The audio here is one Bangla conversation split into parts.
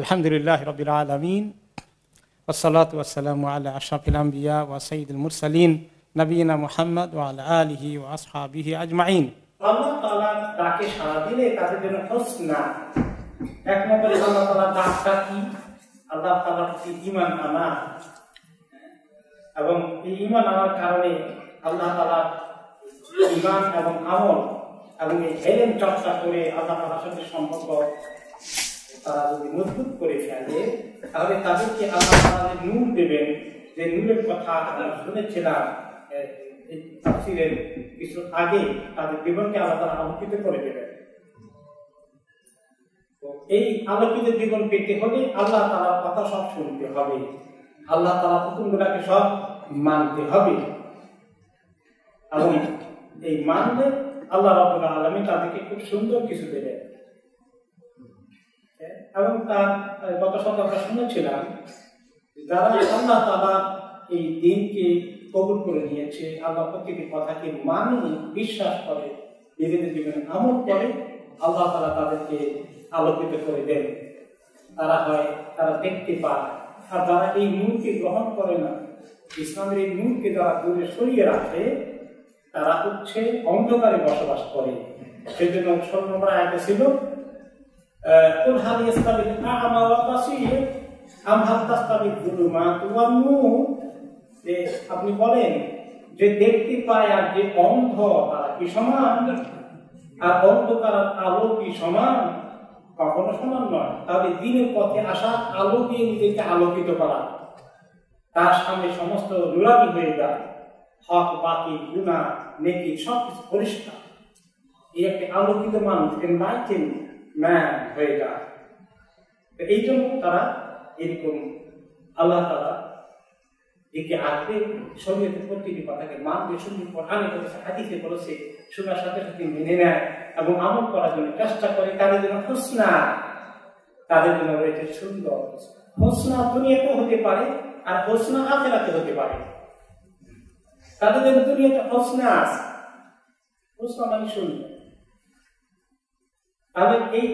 আলহামদুলিল্লাহ রাব্বিল আলামিন ওয়াসসালাতু ওয়াসসালামু আলা আশরাফিল আমবিয়া ওয়া সাইয়্যিদুল মুরসালিন নবিয়িনা মুহাম্মদ ওয়া আলা আলিহি ওয়া আসহাবিহি আজমাইন। আল্লাহ তাআলা ডাকে সাড়া দিলে তাদের জন্য হোসনা। এক নম্বরে আল্লাহ তাআলা ডাকটা কি? আল্লাহ তাআলার কি ঈমান আনা, এবং এই ঈমান আনার কারণে আল্লাহ তাআলার ঈমান এবং আমল এবং এই ইলম চর্চা করে আল্লাহ তাআলার সাথে সম্পর্ক তারা যদি মজবুত করে ফেলে, তাহলে তাদেরকে আল্লাহ তাআলা নূর দেবেন। যে নূরের কথা আমরা শুনেছিলাম এই তাফসীরের কিছু আগে, তাদের জীবনকে আল্লাহ তাআলা আলোকিত করে দেবেন। তো এই আলোকিত জীবন পেতে হলে আল্লাহ তাআলার কথা সব শুনতে হবে, আল্লাহ তাআলার হুকুমগুলোকে সব মানতে হবে, এবং এই মানলে আল্লাহ রাব্বুল আলামিন তাদেরকে খুব সুন্দর কিছু দেবেন। এবং তার গত সপ্তাহে আমরা শুনেছিলাম, যারা আল্লাহ তাআলা এই দিনকে কবুল করে নিয়েছে, আল্লাহ প্রত্যেকটি কথাকে মানে বিশ্বাস করে, নিজেদের জীবনে আমল করে, আল্লাহ তাআলা তাদেরকে আলোকিত করে দেন। তারা দেখতে পায়। আর যারা এই নূরকে গ্রহণ করে না, ইসলামের এই নূরকে যারা দূরে সরিয়ে রাখে, তারা হচ্ছে অন্ধকারে বসবাস করে। সেই জন্য ১৬ নম্বর আয়াতে ছিল কুল হাল ইয়াস্তাবিল আ'মা ওয়াল বাসীর আম হাল তাস্তাবিল যুলুমাতু ওয়ান নূর। যে আপনি বলেন যে দেখতে পায় আর যে অন্ধ তারা কি সমান? আর অন্ধকার আর আলো কি সমান? কখনো সমান নয়। তাহলে দিনের পথে আসা আলো দিয়ে নিজেকে আলোকিত করা, তার সামনে সমস্ত নুরানি হয়ে যায়, হক বাকি গুনাহ নেকি সবকিছু পরিষ্কার। এই একটা আলোকিত মানুষ, এনলাইটেন ম্যান হয়ে যায়। এই জন্য তারা এরকম আল্লাহ তাআলা একে আগে শরীয়তের প্রতিটি কথাকে মানবে, শুনবে, কোরআনে বলেছে, হাদিসে বলেছে, শোনার সাথে সাথে মেনে নেয় এবং আমল করার জন্য চেষ্টা করে। তাদের জন্য হোসনা, তাদের জন্য রয়েছে সুন্দর। হোসনা দুনিয়াতেও হতে পারে আর হোসনা আখিরাতে হতে পারে। তাদের জন্য দুনিয়াতে হোসনা আছে, হোসনা মানে সুন্দর। তাদের এই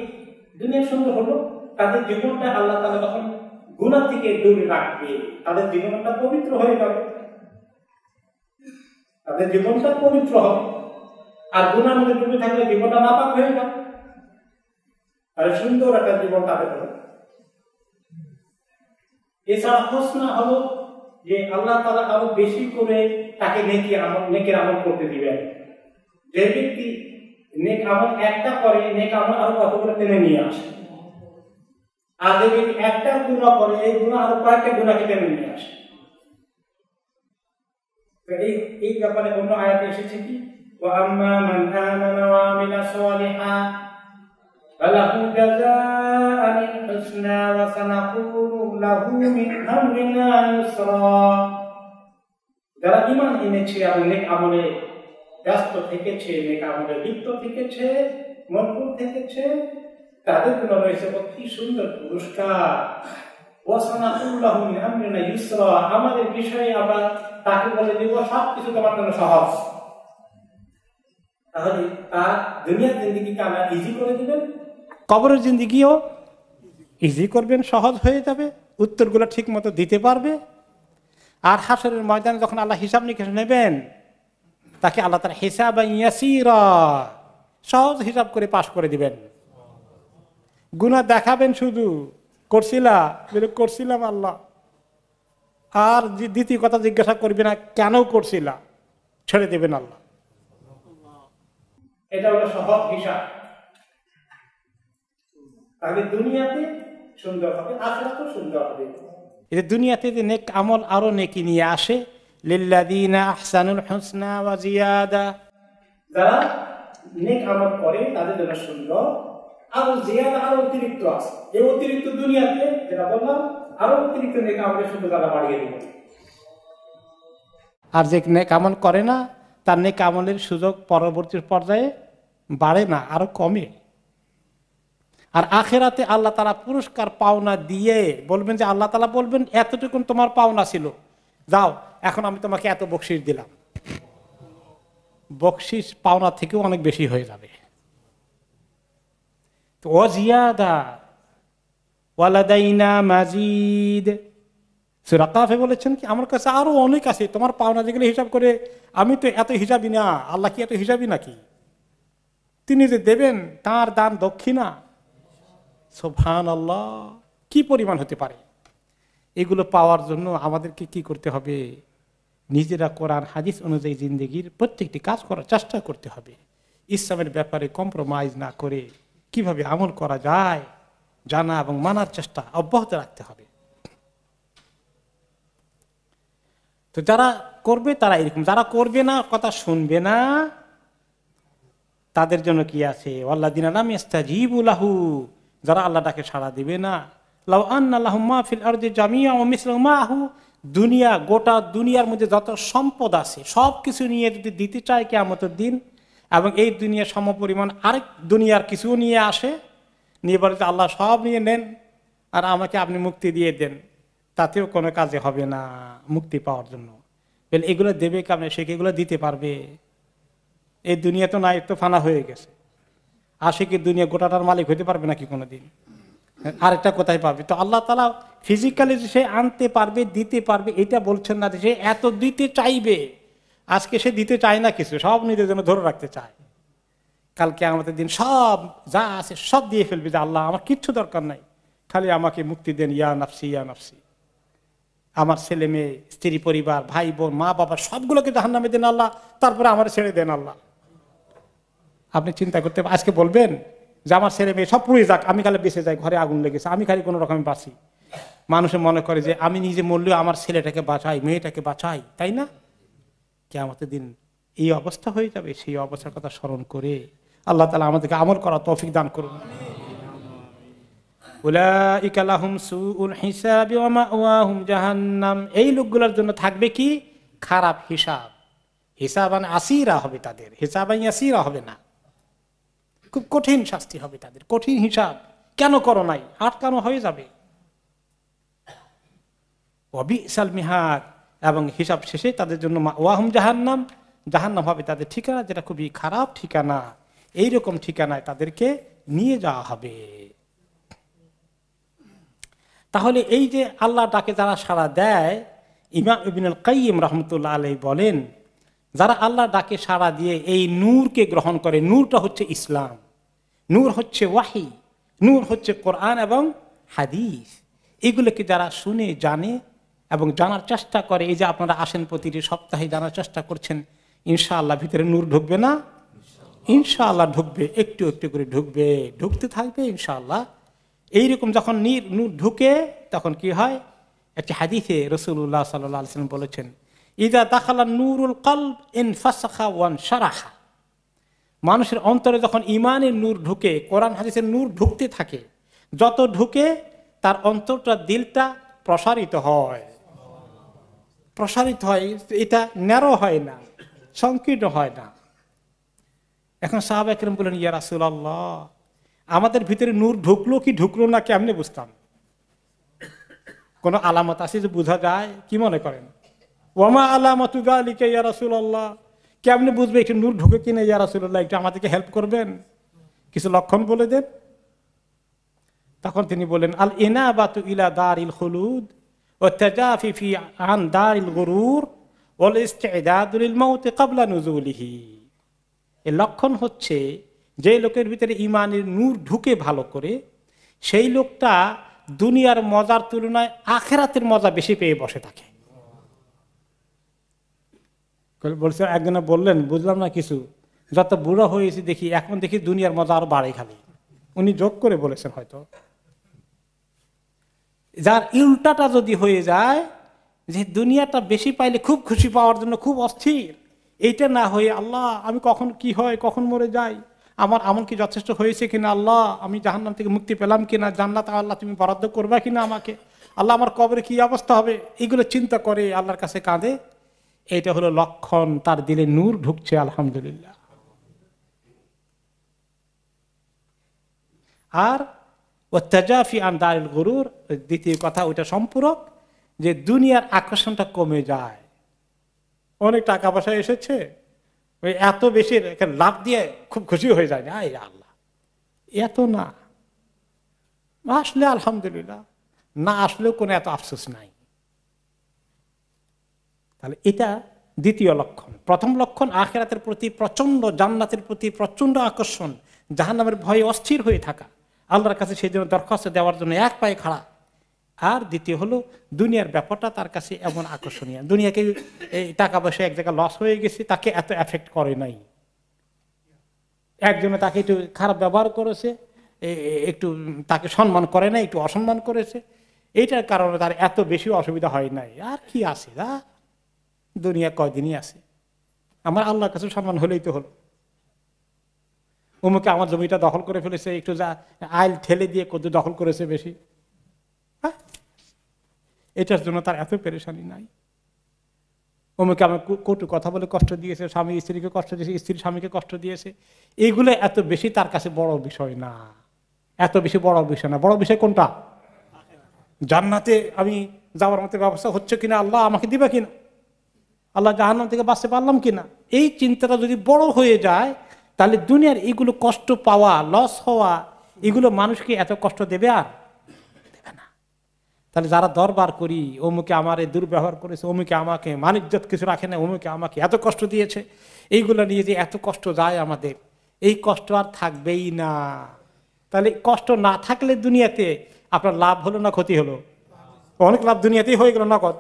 দুনিয়ার সুন্দর হলো তাদের জীবনটা আল্লাহ তাআলা তখন গুনাহ থেকে দূরে রাখবে, তাদের জীবনটা পবিত্র হয়ে যাবে, তাদের জীবনটা পবিত্র হবে। আর গুনাহের মধ্যে ডুবে থাকলে জীবনটা নাপাক হয়ে যাবে। আর সুন্দর একটা জীবন তাদের হবে। এছাড়া হোসনা হলো যে আল্লাহ তাআলা আরো বেশি করে তাকে নেকের আমল করতে দিবেন। যে ব্যক্তি নেক আমল একটা করে, নেক আমল আরো কতগুলো টেনে নিয়ে আসে। আর যে ব্যক্তি একটা গুনাহ করে, এই গুনাহ আরো কয়েকটা গুনাহকে টেনে নিয়ে আসে। এই ব্যাপারে অন্য আয়াতে এসেছে কি, ওয়া আম্মা মান আমানা ওয়া আমিলা সালিহান ফালাহু জাযাআনিল হুসনা ওয়া সানাকুলু লাহু মিন আমরিনা ইউসরা। যারা ঈমান এনেছে এবং নেক আমলে ব্যস্ত থেকেছে, নেক আমলে লিপ্ত থেকেছে, মনকুল থেকেছে, তাদের জন্য রয়েছে অতি সুন্দর পুরস্কার। ওয়া সানাকুলু লাহু মিন আমরিনা ইউসরা, আমাদের বিষয়ে আবার তাকে বলে দেব সবকিছু তোমার জন্য সহজ। তাহলে তার দুনিয়ার জিন্দেগিকে আমরা ইজি করে দিবেন, কবরের জিন্দেগিও ইজি করবেন, সহজ হয়ে যাবে, উত্তরগুলো ঠিক মতো দিতে পারবে। আর হাসরের ময়দানে যখন আল্লাহ হিসাব নিকেশ নেবেন, তাকে আল্লাহ তাআলা হিসাবান ইয়াসীরা, সহজ হিসাব করে পাশ করে দিবেন। গুনাহ দেখাবেন, শুধু করছিলাম আল্লাহ, আর দ্বিতীয় কথা জিজ্ঞাসা করবে না কেন করছিলা, ছেড়ে দেবেন আল্লাহ। এটা হলো সহজ হিসাব। তাহলে দুনিয়াতে সুন্দর হবে, আখিরাতেও সুন্দর হবে। এই দুনিয়াতে যে নেক আমল আরো নেকি নিয়ে আসে, লিল্লাযীনা আহসানুল হুসনা ওয়া জিয়াদা, যারা নেক আমল করে তাদের জন্য সুন্দর, আরো জিয়াদা, আরো অতিরিক্ত আছে। এই অতিরিক্ত দুনিয়াতে যেটা বললাম, আরো অতিরিক্ত নেক আমলের সুন্দর তারা বাড়িয়ে দেবে। আর যে নেক আমল করে না, তার নেক আমলের সুযোগ পরবর্তী পর্যায়ে বাড়ে না, আরো কমে। আর আখিরাতে আল্লাহ তাআলা পুরস্কার পাওনা দিয়ে বলবেন যে, আল্লাহ তাআলা বলবেন এতটুকুন তোমার পাওনা ছিল, যাও এখন আমি তোমাকে এত বকশিশ দিলাম। বকশিশ পাওনা থেকেও অনেক বেশি হয়ে যাবে। তো ও জিয়াদা, ওয়ালাদাইনা মাজিদ। সূরা কাফে বলেছেন কি আমার কাছে আরো অনেক আছে, তোমার পাওনা যেগুলো হিসাব করে আমি তো এত হিসাবই না। আল্লাহ কি এত হিসাবই নাকি? তিনি যে দেবেন তার দান দক্ষিণা, সুবহানাল্লাহ, কি পরিমাণ হতে পারে। এগুলো পাওয়ার জন্য আমাদেরকে কি করতে হবে? নিজেরা কোরআন হাদিস অনুযায়ী জিন্দেগির প্রত্যেকটি কাজ করার চেষ্টা করতে হবে। ইসলামের ব্যাপারে কম্প্রোমাইজ না করে কিভাবে আমল করা যায় জানা এবং মানার চেষ্টা অব্যাহত রাখতে হবে। তো যারা করবে তারা এরকম, যারা করবে না, কথা শুনবে না, তাদের জন্য কি আছে? ওয়াল্লাযিনা লাম ইস্তাজিবু লাহু, যারা আল্লাহ ডাকে সাড়া দিবে না। লাউ আন্না লাহুম মা ফিল আরদি জামিআ ওয়া মিসলুহু মাআহু, দুনিয়া, গোটা দুনিয়ার মধ্যে যত সম্পদ আছে সব কিছু নিয়ে যদি দিতে চায় কিয়ামতের দিন, এবং এই দুনিয়ার সমপরিমাণ আরেক দুনিয়ার কিছু নিয়ে আসে, নিয়ে বলে যে আল্লাহ সব নিয়ে নেন আর আমাকে আপনি মুক্তি দিয়ে দেন, তাতেও কোনো কাজে হবে না মুক্তি পাওয়ার জন্য। বলে এগুলো দেবে কেমন? সে কি এগুলো দিতে পারবে? এই দুনিয়া তো নাই, তো ফানা হয়ে গেছে। আসে কি দুনিয়া গোটাটার মালিক হইতে পারবে নাকি কোনোদিন? আরেকটা কোথায় পাবে? তো আল্লাহ তাআলা ফিজিক্যালি সে আনতে পারবে, দিতে পারবে, এটা বলছেন না যে সে এত দিতে চাইবে। আজকে সে দিতে চায় না কিছু, সব নিজের জন্য ধরে রাখতে চায়। কালকে আমাদের দিন সব যা আছে সব দিয়ে ফেলবে, যে আল্লাহ আমার কিচ্ছু দরকার নাই, খালি আমাকে মুক্তি দেন, ইয়া নাফসি ইয়া নাফসি। আমার ছেলে মেয়ে, স্ত্রী পরিবার, ভাই বোন, মা বাবা সবগুলোকে জাহান্নামে দেন আল্লাহ, তারপরে আমার ছেড়ে দেন আল্লাহ। আপনি চিন্তা করতে, আজকে বলবেন যে আমার ছেলে মেয়ে সব পুড়ে যাক, আমি খালি বেঁচে যাই, ঘরে আগুন লেগেছে, আমি খালি কোনো রকমে বাঁচি। মানুষে মনে করে যে আমি নিজে মরলেও আমার ছেলেটাকে বাঁচাই, মেয়েটাকে বাঁচাই, তাই না? কিয়ামতের দিন এই অবস্থা হয়ে যাবে। সেই অবস্থার কথা স্মরণ করে আল্লাহ তাআলা আমাদেরকে আমল করার তৌফিক দান করুন। উলাইকা লাহুম সুউল হিসাবি ওয়া মাওয়াহুম জাহান্নাম, এই লোকগুলোর জন্য থাকবে কি? খারাপ হিসাব। হিসাবান আসিরা হবে তাদের, হিসাবান ইয়াসিরা হবে না। খুব কঠিন শাস্তি হবে তাদের, কঠিন হিসাব। কেন করো নাই? আটকানো হয়ে যাবে। ওয়াবিসাল মিহাদ, এবং হিসাব শেষে তাদের জন্য মাওয়াহুম জাহান্নাম, জাহান্নাম হবে তাদের ঠিকানা, যেটা খুবই খারাপ ঠিকানা। এইরকম ঠিকানায় তাদেরকে নিয়ে যাওয়া হবে। তাহলে এই যে আল্লাহ ডাকে যারা সাড়া দেয়, ইমাম ইবনুল কাইয়িম রাহমাতুল্লাহ আলাইহি বলেন, যারা আল্লাহ ডাকে সাড়া দিয়ে এই নূরকে গ্রহণ করে, নূরটা হচ্ছে ইসলাম, নূর হচ্ছে ওয়াহি, নূর হচ্ছে কোরআন এবং হাদিস, এগুলোকে যারা শুনে জানে এবং জানার চেষ্টা করে, এই যে আপনারা আসেন প্রতিটি সপ্তাহে জানার চেষ্টা করছেন, ইনশাআল্লাহ ভিতরে নূর ঢুকবে না? ইনশাআল্লাহ ঢুকবে, একটু একটু করে ঢুকবে, ঢুকতে থাকবে ইনশাআল্লাহ। এইরকম যখন নূর ঢুকে তখন কি হয়? একটি হাদিসে রাসূলুল্লাহ সাল্লাল্লাহু আলাইহি ওয়াসাল্লাম বলেছেন, ইযা দাখালা নূরুল কলব ইনফাসাখা ওয়ানশারাহা, মানুষের অন্তরে যখন ঈমানের নূর ঢুকে, কোরআন হাদিসের নূর ঢুকতে থাকে, যত ঢুকে তার অন্তরটা, দিলটা প্রসারিত হয়, প্রসারিত হয়। এটা ন্যারো হয় না, সংকীর্ণ হয় না। এখন সাহাবায়ে কেরাম বলেন, ইয়া রাসূলুল্লাহ, আমাদের ভিতরে নূর ঢুকলো কি ঢুকলো না কেমনে বুঝতাম? কোনো আলামত আছে যে বোঝা যায়? কি মনে করেন? ওয়ামা আলামাতু যালিকা ইয়া রাসূলুল্লাহ, কেমনে বুঝবে একটু নূর ঢুকে কিনা ইয়া রাসূলুল্লাহ? একটু আমাদেরকে হেল্প করবেন, কিছু লক্ষণ বলে দেন। তখন তিনি বলেন, আল ইনাবাতু ইলা দারিল খুলুদ ওয়া তাজাফি ফি আন দারিল গুরুর ওয়াল ইস্তিদাদু লিল মাউত ক্বাবলা নুজুলিহি। এর লক্ষণ হচ্ছে যে লোকের ভিতরে ঈমানের নূর ঢুকে ভালো করে, সেই লোকটা দুনিয়ার মজার তুলনায় আখিরাতের মজা বেশি পেয়ে বসে থাকে। বলছে, একজনে বললেন, বুঝলাম না কিছু, যত বুড়ো হয়েছি দেখি এখন দেখি দুনিয়ার মজা আরো বাড়ে খালি। উনি যোগ করে বলেছেন হয়তো। যার উল্টাটা যদি হয়ে যায়, যে দুনিয়াটা বেশি পাইলে খুব খুশি পাওয়ার জন্য খুব অস্থির, এইটা না হয়ে আল্লাহ আমি কখন কি হয়, কখন মরে যাই, আমার আমল কি যথেষ্ট হয়েছে কিনা, আল্লাহ আমি জাহান্নাম থেকে মুক্তি পেলাম কিনা, জান্নাত আল্লাহ তুমি বরাদ্দ করবা কিনা আমাকে, আল্লাহ আমার কবরে কি অবস্থা হবে, এগুলো চিন্তা করে আল্লাহর কাছে কাঁদে, এটা হলো লক্ষণ তার দিলে নূর ঢুকছে। আলহামদুলিল্লাহ। আর ওয়াতাজাফি আন দারিল গুরুর, দ্বিতীয় কথা ওইটা সম্পূরক, যে দুনিয়ার আকর্ষণটা কমে যায়। অনেক টাকা পয়সা এসেছে, ওই এত বেশি লাভ দিয়ে খুব খুশি হয়ে যায় না, আল্লাহ এত না, আসলে আলহামদুলিল্লাহ, না আসলেও কোনো এত আফসোস নাই। তাহলে এটা দ্বিতীয় লক্ষণ। প্রথম লক্ষণ আখিরাতের প্রতি প্রচন্ড, জান্নাতের প্রতি প্রচন্ড আকর্ষণ, জাহান্নামের ভয়ে অস্থির হয়ে থাকা, আল্লাহর কাছে সেই জন্য দরখাস্ত দেওয়ার জন্য এক পায়ে খাড়া। আর দ্বিতীয় হলো দুনিয়ার ব্যাপারটা তার কাছে এমন আকর্ষণীয়, দুনিয়াকে এই টাকা পয়সা এক জায়গায় লস হয়ে গেছে তাকে এত এফেক্ট করে নাই। একজনে তাকে একটু খারাপ ব্যবহার করেছে, একটু তাকে সম্মান করে নাই, একটু অসম্মান করেছে, এইটার কারণে তার এত বেশি অসুবিধা হয় নাই। আর কি আছে, দুনিয়া কয়দিনই আছে, আমার আল্লাহর কাছে সম্মান হলেই তো হলো। অমুকে আমার জমিটা দখল করে ফেলেছে, একটু আইল ঠেলে দিয়ে কত দখল করেছে বেশি, এটার জন্য তার এত পেরেশানি নাই। অমুকে আমার কটু কথা বলে কষ্ট দিয়েছে, স্বামী স্ত্রীকে কষ্ট দিয়েছে, স্ত্রী স্বামীকে কষ্ট দিয়েছে, এইগুলো এত বেশি তার কাছে বড় বিষয় না, এত বেশি বড় বিষয় না। বড় বিষয় কোনটা? জান্নাতে আমি যাওয়ার মতো ব্যবস্থা হচ্ছে কিনা, আল্লাহ আমাকে দিবে কিনা, আল্লাহ জাহান্নাম থেকে বাঁচতে পারলাম কিনা, এই চিন্তাটা যদি বড় হয়ে যায় তাহলে দুনিয়ার এইগুলো কষ্ট পাওয়া, লস হওয়া, এগুলো মানুষকে এত কষ্ট দেবে আর দেবে না। তাহলে যারা দরবার করি, অমুকে আমার দুর্ব্যবহার করেছে, অমুকে আমাকে মানিজ্জত কিছু রাখে না, অমুকে আমাকে এত কষ্ট দিয়েছে, এইগুলো নিয়ে যে এত কষ্ট যায় আমাদের, এই কষ্ট আর থাকবেই না। তাহলে কষ্ট না থাকলে দুনিয়াতে আপনার লাভ হলো না ক্ষতি হলো? অনেক লাভ দুনিয়াতেই হয়ে গেল নগদ।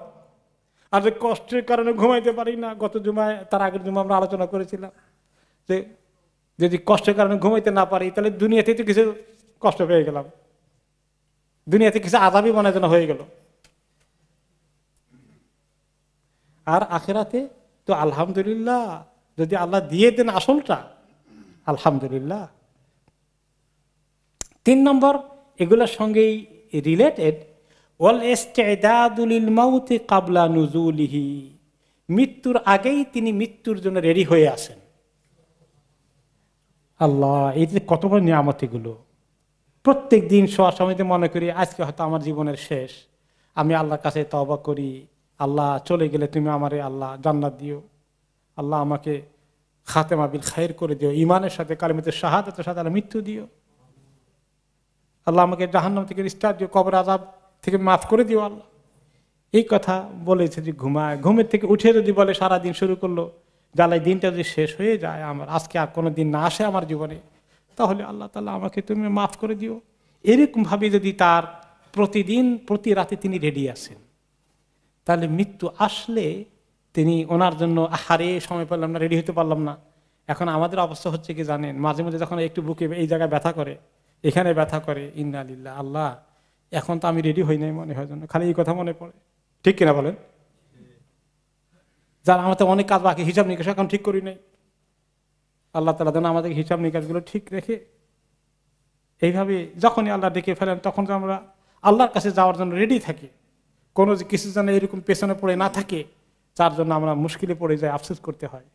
আর যে কষ্টের কারণে ঘুমাইতে পারি না, গত জুমায় তার আগের জুমা আমরা আলোচনা করেছিলাম যে যদি কষ্টের কারণে ঘুমাইতে না পারি তাহলে দুনিয়াতে তো কিছু কষ্ট পেয়ে গেলাম, দুনিয়াতে কিছু আযাবই মনে যেন হয়ে গেল। আর আখিরাতে তো আলহামদুলিল্লাহ, যদি আল্লাহ দিয়ে দেন আসলটা, আলহামদুলিল্লাহ। 3 নম্বর, এগুলোর সঙ্গেই রিলেটেড, ওয়াল ইস্তিদাদু লিল মাউতি ক্বাবলা নুজুলিহি, মৃত্যুর আগেই তিনি মৃত্যুর জন্য রেডি হয়ে আসেন। আল্লাহ, এই যে কত বড় নিয়ামত এগুলো। প্রত্যেক দিন শোয়ার সময়তে মনে করি আজকে হয়তো আমার জীবনের শেষ, আমি আল্লাহর কাছে তওবা করি, আল্লাহ চলে গেলে তুমি আমারে আল্লাহ জান্নাত দিও, আল্লাহ আমাকে খাতেমা বিল খায়র করে দিও, ঈমানের সাথে কালিমাতুশ শাহাদাতের সাথে আল্লাহ মৃত্যু দিও, আল্লাহ আমাকে জাহান্নাম থেকে নিস্তার দিও, কবর আযাব থেকে মাফ করে দিও আল্লাহ। এই কথা বলেছে যে ঘুমায়, ঘুমের থেকে উঠে যদি বলে সারাদিন শুরু করলো, জ্বালাই দিনটা যদি শেষ হয়ে যায়, আমার আজকে আর কোনো দিন না আসে আমার জীবনে, তাহলে আল্লাহ তাআলা আমাকে তুমি মাফ করে দিও। এরকম ভাবে যদি তার প্রতিদিন প্রতি রাতে তিনি রেডি আছেন, তাহলে মৃত্যু আসলে তিনি ওনার জন্য আহারে সময় পেলাম না, রেডি হতে পারলাম না। এখন আমাদের অবস্থা হচ্ছে কি জানেন, মাঝে মাঝে যখন একটু বুকে এই জায়গায় ব্যথা করে, এখানে ব্যথা করে, ইন্না লিল্লাহ, আল্লাহ এখন তো আমি রেডি হই নাই মনে হয়, জন্য খালি এই কথা মনে পড়ে। ঠিক কিনা বলেন? যার আমাদের অনেক কাজ বাকি, হিসাব নিকাশ এখন ঠিক করি নাই, আল্লাহ তাআলা যেন আমাদের হিসাব নিকাশগুলো ঠিক রেখে, এইভাবে যখনই আল্লাহ ডেকে ফেলেন তখন আমরা আল্লাহর কাছে যাওয়ার জন্য রেডি থাকি। কোনো কিছু যেন এরকম পেছনে পড়ে না থাকে, যার জন্য আমরা মুশকিলে পড়ে যাই, আফসোস করতে হয়।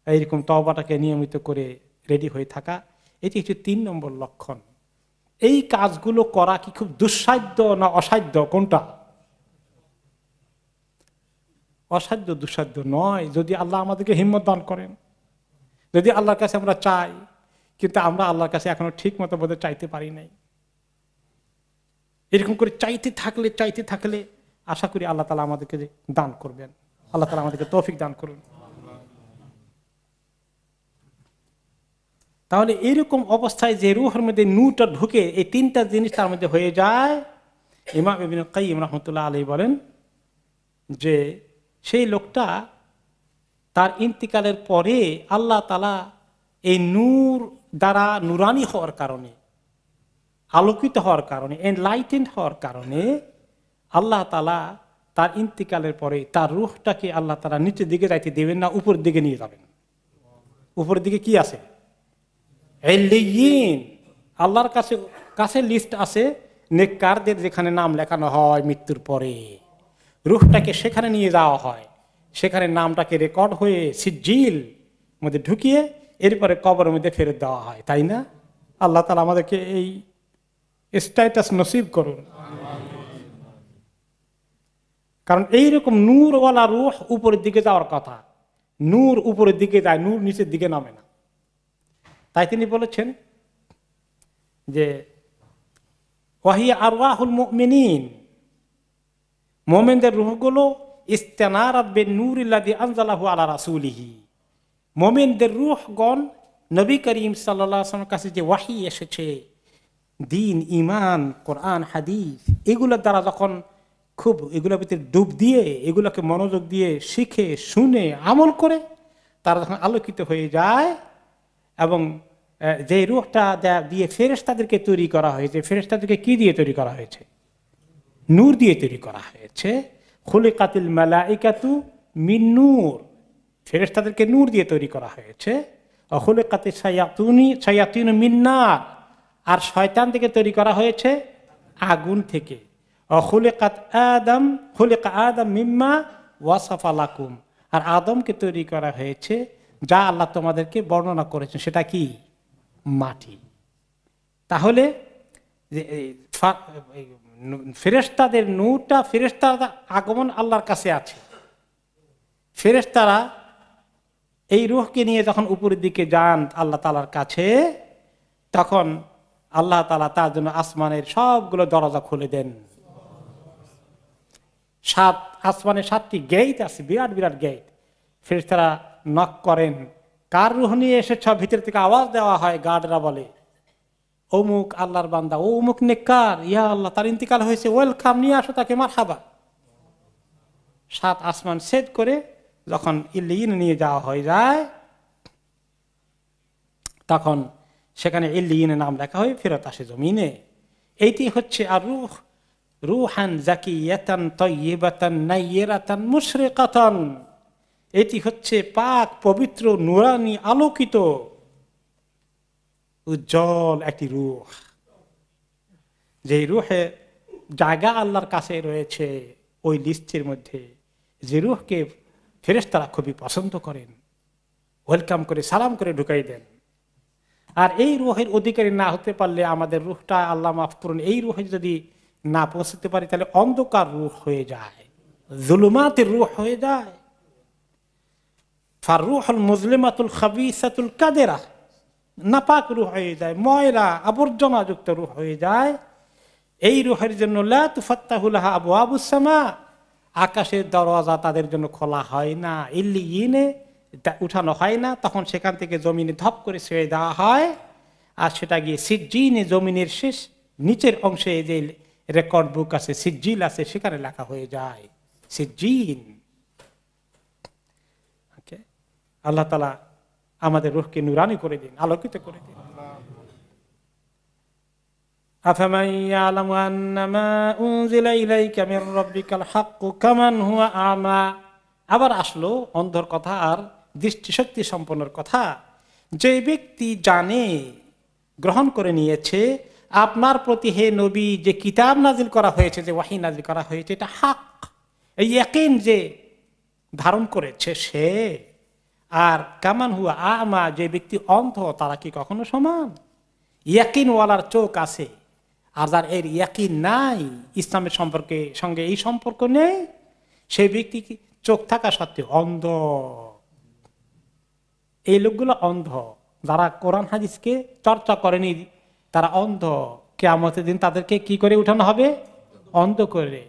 এইরকম তওবাটাকে নিয়মিত করে রেডি হয়ে থাকা, এটি হচ্ছে 3 নম্বর লক্ষণ। এই কাজগুলো করা কি খুব দুঃসাধ্য না অসাধ্য? কোনটা? অসাধ্য, দুঃসাধ্য নয়, যদি আল্লাহ আমাদেরকে হিম্মত দান করেন, যদি আল্লাহর কাছে আমরা চাই। কিন্তু আমরা আল্লাহর কাছে এখনো ঠিক মতো বোধহয় চাইতে পারি নাই। এরকম করে চাইতে থাকলে আশা করি আল্লাহ তাআলা আমাদেরকে দান করবেন, আল্লাহ তাআলা আমাদেরকে তৌফিক দান করুন। তাহলে এইরকম অবস্থায় যে রূহের মধ্যে নূরটা ঢুকে, এই 3টা জিনিস তার মধ্যে হয়ে যায়, ইমাম ইবনে কাইয়িম রাহমাতুল্লাহ আলাইহি বলেন যে সেই লোকটা তার ইন্তিকালের পরে আল্লাহ তাআলা এই নূর দ্বারা নুরানি হওয়ার কারণে, আলোকিত হওয়ার কারণে, এনলাইটেন্ড হওয়ার কারণে আল্লাহ তাআলা তার ইন্তিকালের পরে তার রূহটাকে আল্লাহ তাআলা নিচের দিকে যাইতে দেবেন না, উপরের দিকে নিয়ে যাবেন। উপরের দিকে কি আছে? ইল্লিয়িন। আল্লাহর কাছে লিস্ট আছে নেককারদের, যেখানে নাম লেখানো হয় মৃত্যুর পরে, রূহটাকে সেখানে নিয়ে যাওয়া হয়, সেখানে নামটাকে রেকর্ড হয়ে সিজিল মধ্যে ঢুকিয়ে এরপরে কবরের মধ্যে ফেরত দেওয়া হয়, তাই না? আল্লাহ তাআলা আমাদেরকে এই স্ট্যাটাস নসিব করুন। কারণ এইরকম নূরওয়ালা রূহ উপরের দিকে যাওয়ার কথা, নূর উপরের দিকে যায়, নূর নিচের দিকে নামে না। তাই তিনি বলেছেন যে ওয়াহিয়া আরওয়াহুল মুমিনিন, মুমিনদের রূহগুলো ইস্তানারাত বিন-নূরিল্লাযী আনজালাহু আলা রাসূলিহি, মুমিনদের রূহগণ নবী করিম সাল্লাল্লাহু আলাইহি ওয়াসাল্লামের কাছে যে ওয়াহী এসেছে, দ্বীন, ঈমান, কোরআন, হাদিস, এগুলোর দ্বারা যখন খুব এগুলোর ভিতরে ডুব দিয়ে এগুলোকে মনোযোগ দিয়ে শিখে শুনে আমল করে তারা যখন আলোকিত হয়ে যায়, এবং যে রূহটা দিয়ে ফেরেশতাদেরকে তৈরি করা হয়েছে, ফেরেশতাদেরকে কি দিয়ে তৈরি করা হয়েছে? নূর দিয়ে তৈরি করা হয়েছে। খুলিকাতিল মালাইকাতু মিন নূর, ফেরেশতাদেরকে নূর দিয়ে তৈরি করা হয়েছে। খুলিকাতিশ শায়াতিনু মিন নার, আর শয়তান থেকে তৈরি করা হয়েছে আগুন থেকে। খুলিকা আদম মিম্মা ওয়াসাফা লাকুম, আর আদমকে তৈরি করা হয়েছে যা আল্লাহ তোমাদেরকে বর্ণনা করেছেন, সেটা কি? মাটি। তাহলে ফেরেশতাদের নূরটা, ফেরেশতারা আগমন আল্লাহর কাছে আছে। ফেরেশতারা এই রূহকে নিয়ে যখন উপরের দিকে যান আল্লাহ তাআলার কাছে, তখন আল্লাহ তাআলা তার জন্য আসমানের সবগুলো দরজা খুলে দেন। আসমানের 7টি গেট আছে, বিরাট বিরাট গেট। ফেরেশতারা নক করেন, কার রূহ নিয়ে এসেছ? ভিতর থেকে আওয়াজ দেওয়া হয়, গার্ডরা বলে অমুক আল্লাহর বান্দা, ও অমুক নেককার, ইয়া আল্লাহ তার ইন্তিকাল হয়েছে, ওয়েলকাম, নিয়ে আসো তাকে, মারহাবা। 7 আসমান সেট করে যখন ইল্লিয়িন নিয়ে যাওয়া হয়ে যায়, তখন সেখানে ইল্লিয়িনের নাম লেখা হয়ে ফেরত আসে জমিনে। এইটি হচ্ছে আর রূহ, রূহান জাকিয়াতান তাইয়্যিবাতান নায়্যিরাতান মুশরিকাতান, এটি হচ্ছে পাক পবিত্র নূরানি আলোকিত উজ্জ্বল একটি রূহ, যে রূহে জায়গা আল্লাহর কাছে রয়েছে ওই লিস্টের মধ্যে, যে রূহকে ফেরেশতারা খুবই পছন্দ করেন, ওয়েলকাম করে সালাম করে ঢুকাই দেন। আর এই রূহের অধিকারী না হতে পারলে আমাদের রূহটা, আল্লাহ মাফ করুন, এই রূহে যদি না পৌঁছতে পারি তাহলে অন্ধকার রূহ হয়ে যায়, জুলুমাতের রূহ হয়ে যায়। ফাররূহুল মুজলিমাতুল খাবিসাতুল কাদেরা, নাপাক রূহ হয়ে যায়, ময়লা আবর্জনা যুক্ত রূহ হয়ে যায়। এই রূহের জন্য লা তুফাত্তাহু লাহা আবওয়াবুস সামা, আকাশের দরজা তাদের জন্য খোলা হয় না, ইল্লিয়িনে উঠানো হয় না, তখন সেখান থেকে জমিনে ধপ করে ছেড়ে দেওয়া হয়, আর সেটা গিয়ে সিজ্জিনে, জমিনের শেষ নিচের অংশে যে রেকর্ড বুক আছে, সিজ্জিল আছে, সেখানে লেখা হয়ে যায় সিজ্জিন। আল্লাহ তাআলা আমাদের রূহকে নুরানি করে দিন, আলোকিত করে দিন। আফামান ইয়ালামু আন্নামা উনজিলা ইলাইকা মির রাব্বিকাল হাক্কু কামান হুয়া আমা, আবার আসলো অন্ধর কথা আর দৃষ্টিশক্তি সম্পন্নর কথা। যে ব্যক্তি জানে, গ্রহণ করে নিয়েছে আপনার প্রতি হে নবী যে কিতাব নাজিল করা হয়েছে, যে ওয়াহী নাজিল করা হয়েছে, এটা হক, এই ইয়াকিন যে ধারণ করেছে সে। আর কামান হুয়া আমা, যে ব্যক্তি অন্ধ, তারা কি কখনো সমান? ইয়াকিনওয়ালার চোখ আছে, আর যার এর ইয়াকিন নাই, ইসলামের সঙ্গে এই সম্পর্ক নেই, সেই ব্যক্তি কি চোখ থাকা সত্ত্বেও অন্ধ। এই লোকগুলো অন্ধ, যারা কোরআন হাদিসকে চর্চা করেনি তারা অন্ধ। কিয়ামতের দিন তাদেরকে কি করে উঠানো হবে? অন্ধ করে।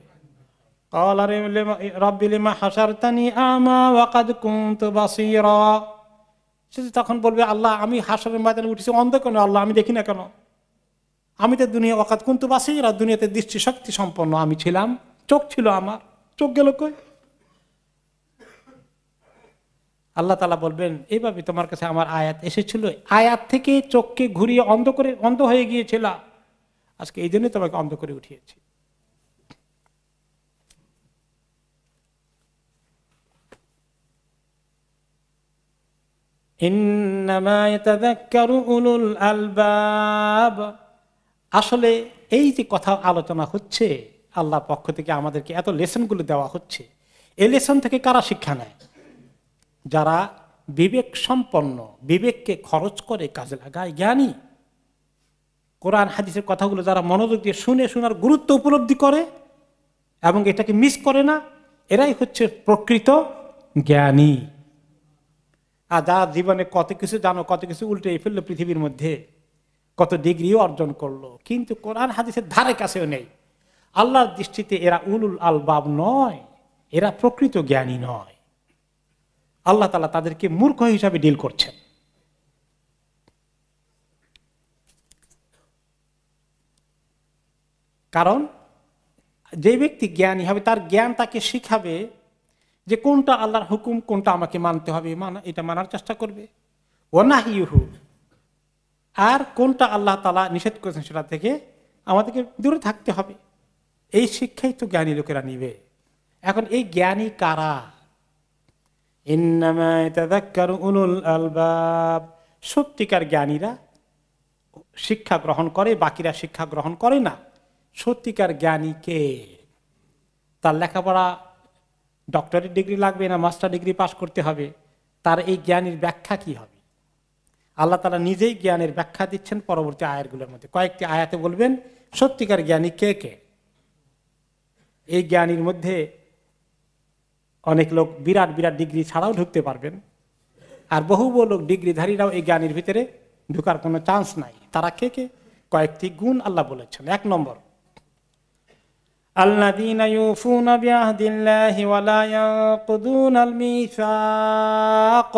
তখন বলবে, আল্লাহ আমি হাসরের ময়দানে উঠেছি অন্ধ কেন? আল্লাহ আমি দেখি না কেন? আমি তো দুনিয়া ওয়াকাদ কুনতু বাসীরা, দুনিয়াতে দৃষ্টি শক্তি সম্পন্ন আমি ছিলাম, চোখ ছিল আমার, চোখ গেল কই? আল্লাহ তাআলা বলবেন, এইভাবে তোমার কাছে আমার আয়াত এসেছিল, আয়াত থেকে চোখকে ঘুরিয়ে অন্ধ হয়ে গিয়েছিল, আজকে এই জন্য তোমাকে অন্ধ করে উঠিয়েছি। ইন্নামা ইয়াতাযাক্কারু উলুল আলবাব, আসলে এই যে কথা আলোচনা হচ্ছে, আল্লাহর পক্ষ থেকে আমাদেরকে এত লেসনগুলো দেওয়া হচ্ছে, এই লেসন থেকে কারা শিক্ষা নেয়? যারা বিবেক সম্পন্ন, বিবেককে খরচ করে কাজে লাগায়, জ্ঞানী, কোরআন হাদিসের কথাগুলো যারা মনোযোগ দিয়ে শুনে শোনার গুরুত্ব উপলব্ধি করে এবং এটাকে মিস করে না, এরাই হচ্ছে প্রকৃত জ্ঞানী। আর যারা জীবনে কত কিছু জানো, কত কিছু উল্টে ফেললো পৃথিবীর মধ্যে, কত ডিগ্রিও অর্জন করলো, কিন্তু কোরআন হাদিসের ধারে কাছেও নেই। আল্লাহর দৃষ্টিতে এরা উলুল আলবাব নয়, এরা প্রকৃত জ্ঞানী নয়। আল্লাহ তাআলা তাদেরকে মূর্খ হিসাবে ডিল করছেন। কারণ যে ব্যক্তি জ্ঞানী হবে তার জ্ঞান তাকে শিখাবে যে কোনটা আল্লাহর হুকুম, কোনটা আমাকে মানতে হবে, এটা মানার চেষ্টা করবে। ওয়ানাহিয়ুহু, আর কোনটা আল্লাহ তাআলা নিষেধ করেছেন সেটা থেকে আমাদেরকে দূরে থাকতে হবে। এই শিক্ষাই তো জ্ঞানী লোকেরা নিবে। এখন এই জ্ঞানী কারা? ইন্নামা ইয়াতাযাক্কারু উলুল আলবাব, সত্যিকার জ্ঞানীরা শিক্ষা গ্রহণ করে, বাকিরা শিক্ষা গ্রহণ করে না। সত্যিকার জ্ঞানী কে? তার লেখাপড়া ডক্টরেট ডিগ্রি লাগবে না মাস্টার ডিগ্রি পাস করতে হবে? তার এই জ্ঞানের ব্যাখ্যা কি হবে? আল্লাহ তাআলা নিজেই জ্ঞানের ব্যাখ্যা দিচ্ছেন পরবর্তী আয়াতগুলোর মধ্যে। কয়েকটি আয়াতে বলবেন সত্যিকার জ্ঞানী কে কে। এই জ্ঞানীর মধ্যে অনেক লোক বিরাট বিরাট ডিগ্রি ছাড়াও ঢুকতে পারবেন, আর বহু লোক ডিগ্রিধারীরাও এই জ্ঞানীর ভিতরে ঢুকার কোনো চান্স নাই। তারা কে কে? কয়েকটি গুণ আল্লাহ বলেছেন। 1 নম্বর, আল্লাযীনা ইউফুনা বিআহদিল্লাহি ওয়া লা ইয়ানকুদুনাল মিসাক,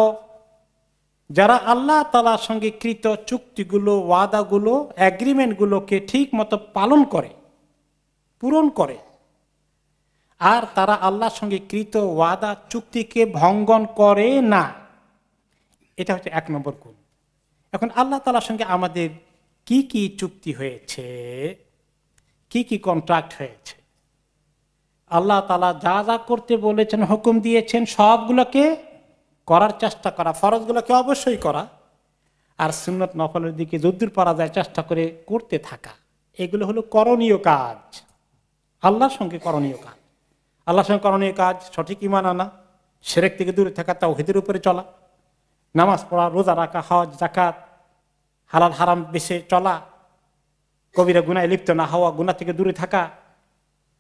যারা আল্লাহ তাআলার সঙ্গে কৃত চুক্তিগুলো, ওয়াদাগুলো, এগ্রিমেন্টগুলোকে ঠিক মতো পালন করে, পূরণ করে, আর তারা আল্লাহর সঙ্গে কৃত ওয়াদা চুক্তিকে ভঙ্গন করে না। এটা হচ্ছে 1 নম্বর গুণ। এখন আল্লাহ তাআলার সঙ্গে আমাদের কি কি চুক্তি হয়েছে, কি কি কন্ট্রাক্ট হয়েছে? আল্লাহ তাআলা যা যা করতে বলেছেন, হুকুম দিয়েছেন, সবগুলোকে করার চেষ্টা করা, ফরজগুলোকে অবশ্যই করা, আর সুন্নত নফলের দিকে যদ্দূর পারা যায় চেষ্টা করে করতে থাকা। এগুলো হলো করণীয় কাজ, আল্লাহর সঙ্গে করণীয় কাজ। আল্লাহর সঙ্গে করণীয় কাজ সঠিক ঈমান আনা, শিরক থেকে দূরে থাকা, তাওহীদের উপরে চলা, নামাজ পড়া, রোজা রাখা, হজ, যাকাত, হালাল হারাম বেছে চলা, কবিরা গুনাহে লিপ্ত না হওয়া, গুনাহ থেকে দূরে থাকা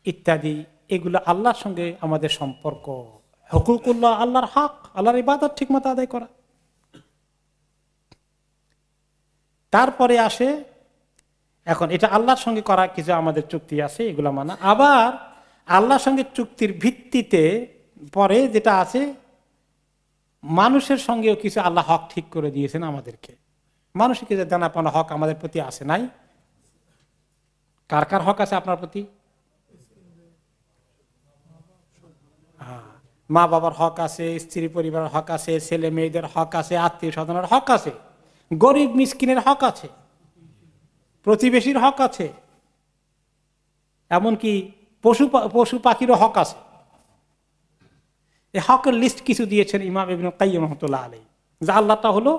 ইত্যাদি। এগুলো আল্লাহর সঙ্গে আমাদের সম্পর্ক। হুকুকুল্লাহ, আল্লাহর হক, আল্লাহর ইবাদত ঠিকমতো আদায় করা। তারপরে আসে এখন এটা আল্লাহর সঙ্গে করা কিছু আমাদের চুক্তি আছে, এগুলো মানা। আবার আল্লাহর সঙ্গে চুক্তির ভিত্তিতে পরে যেটা আছে, মানুষের সঙ্গেও কিছু আল্লাহ হক ঠিক করে দিয়েছেন আমাদেরকে। মানুষকে যে দানাপানা হক আমাদের প্রতি আছে নাই? কার কার হক আছে আপনার প্রতি? মা বাবার হক আছে, স্ত্রী পরিবারের হক আছে, ছেলে মেয়েদের হক আছে, আত্মীয় স্বজনের হক আছে, গরিব মিসকিনের হক আছে, প্রতিবেশীর হক আছে, এমনকি পশু পাখিরও হক আছে। এই হকের লিস্ট কিছু দিয়েছেন ইমাম ইবনে কাইয়্যিম রাহমাতুল্লাহ আলাইহি। যা আল্লাহটা হলো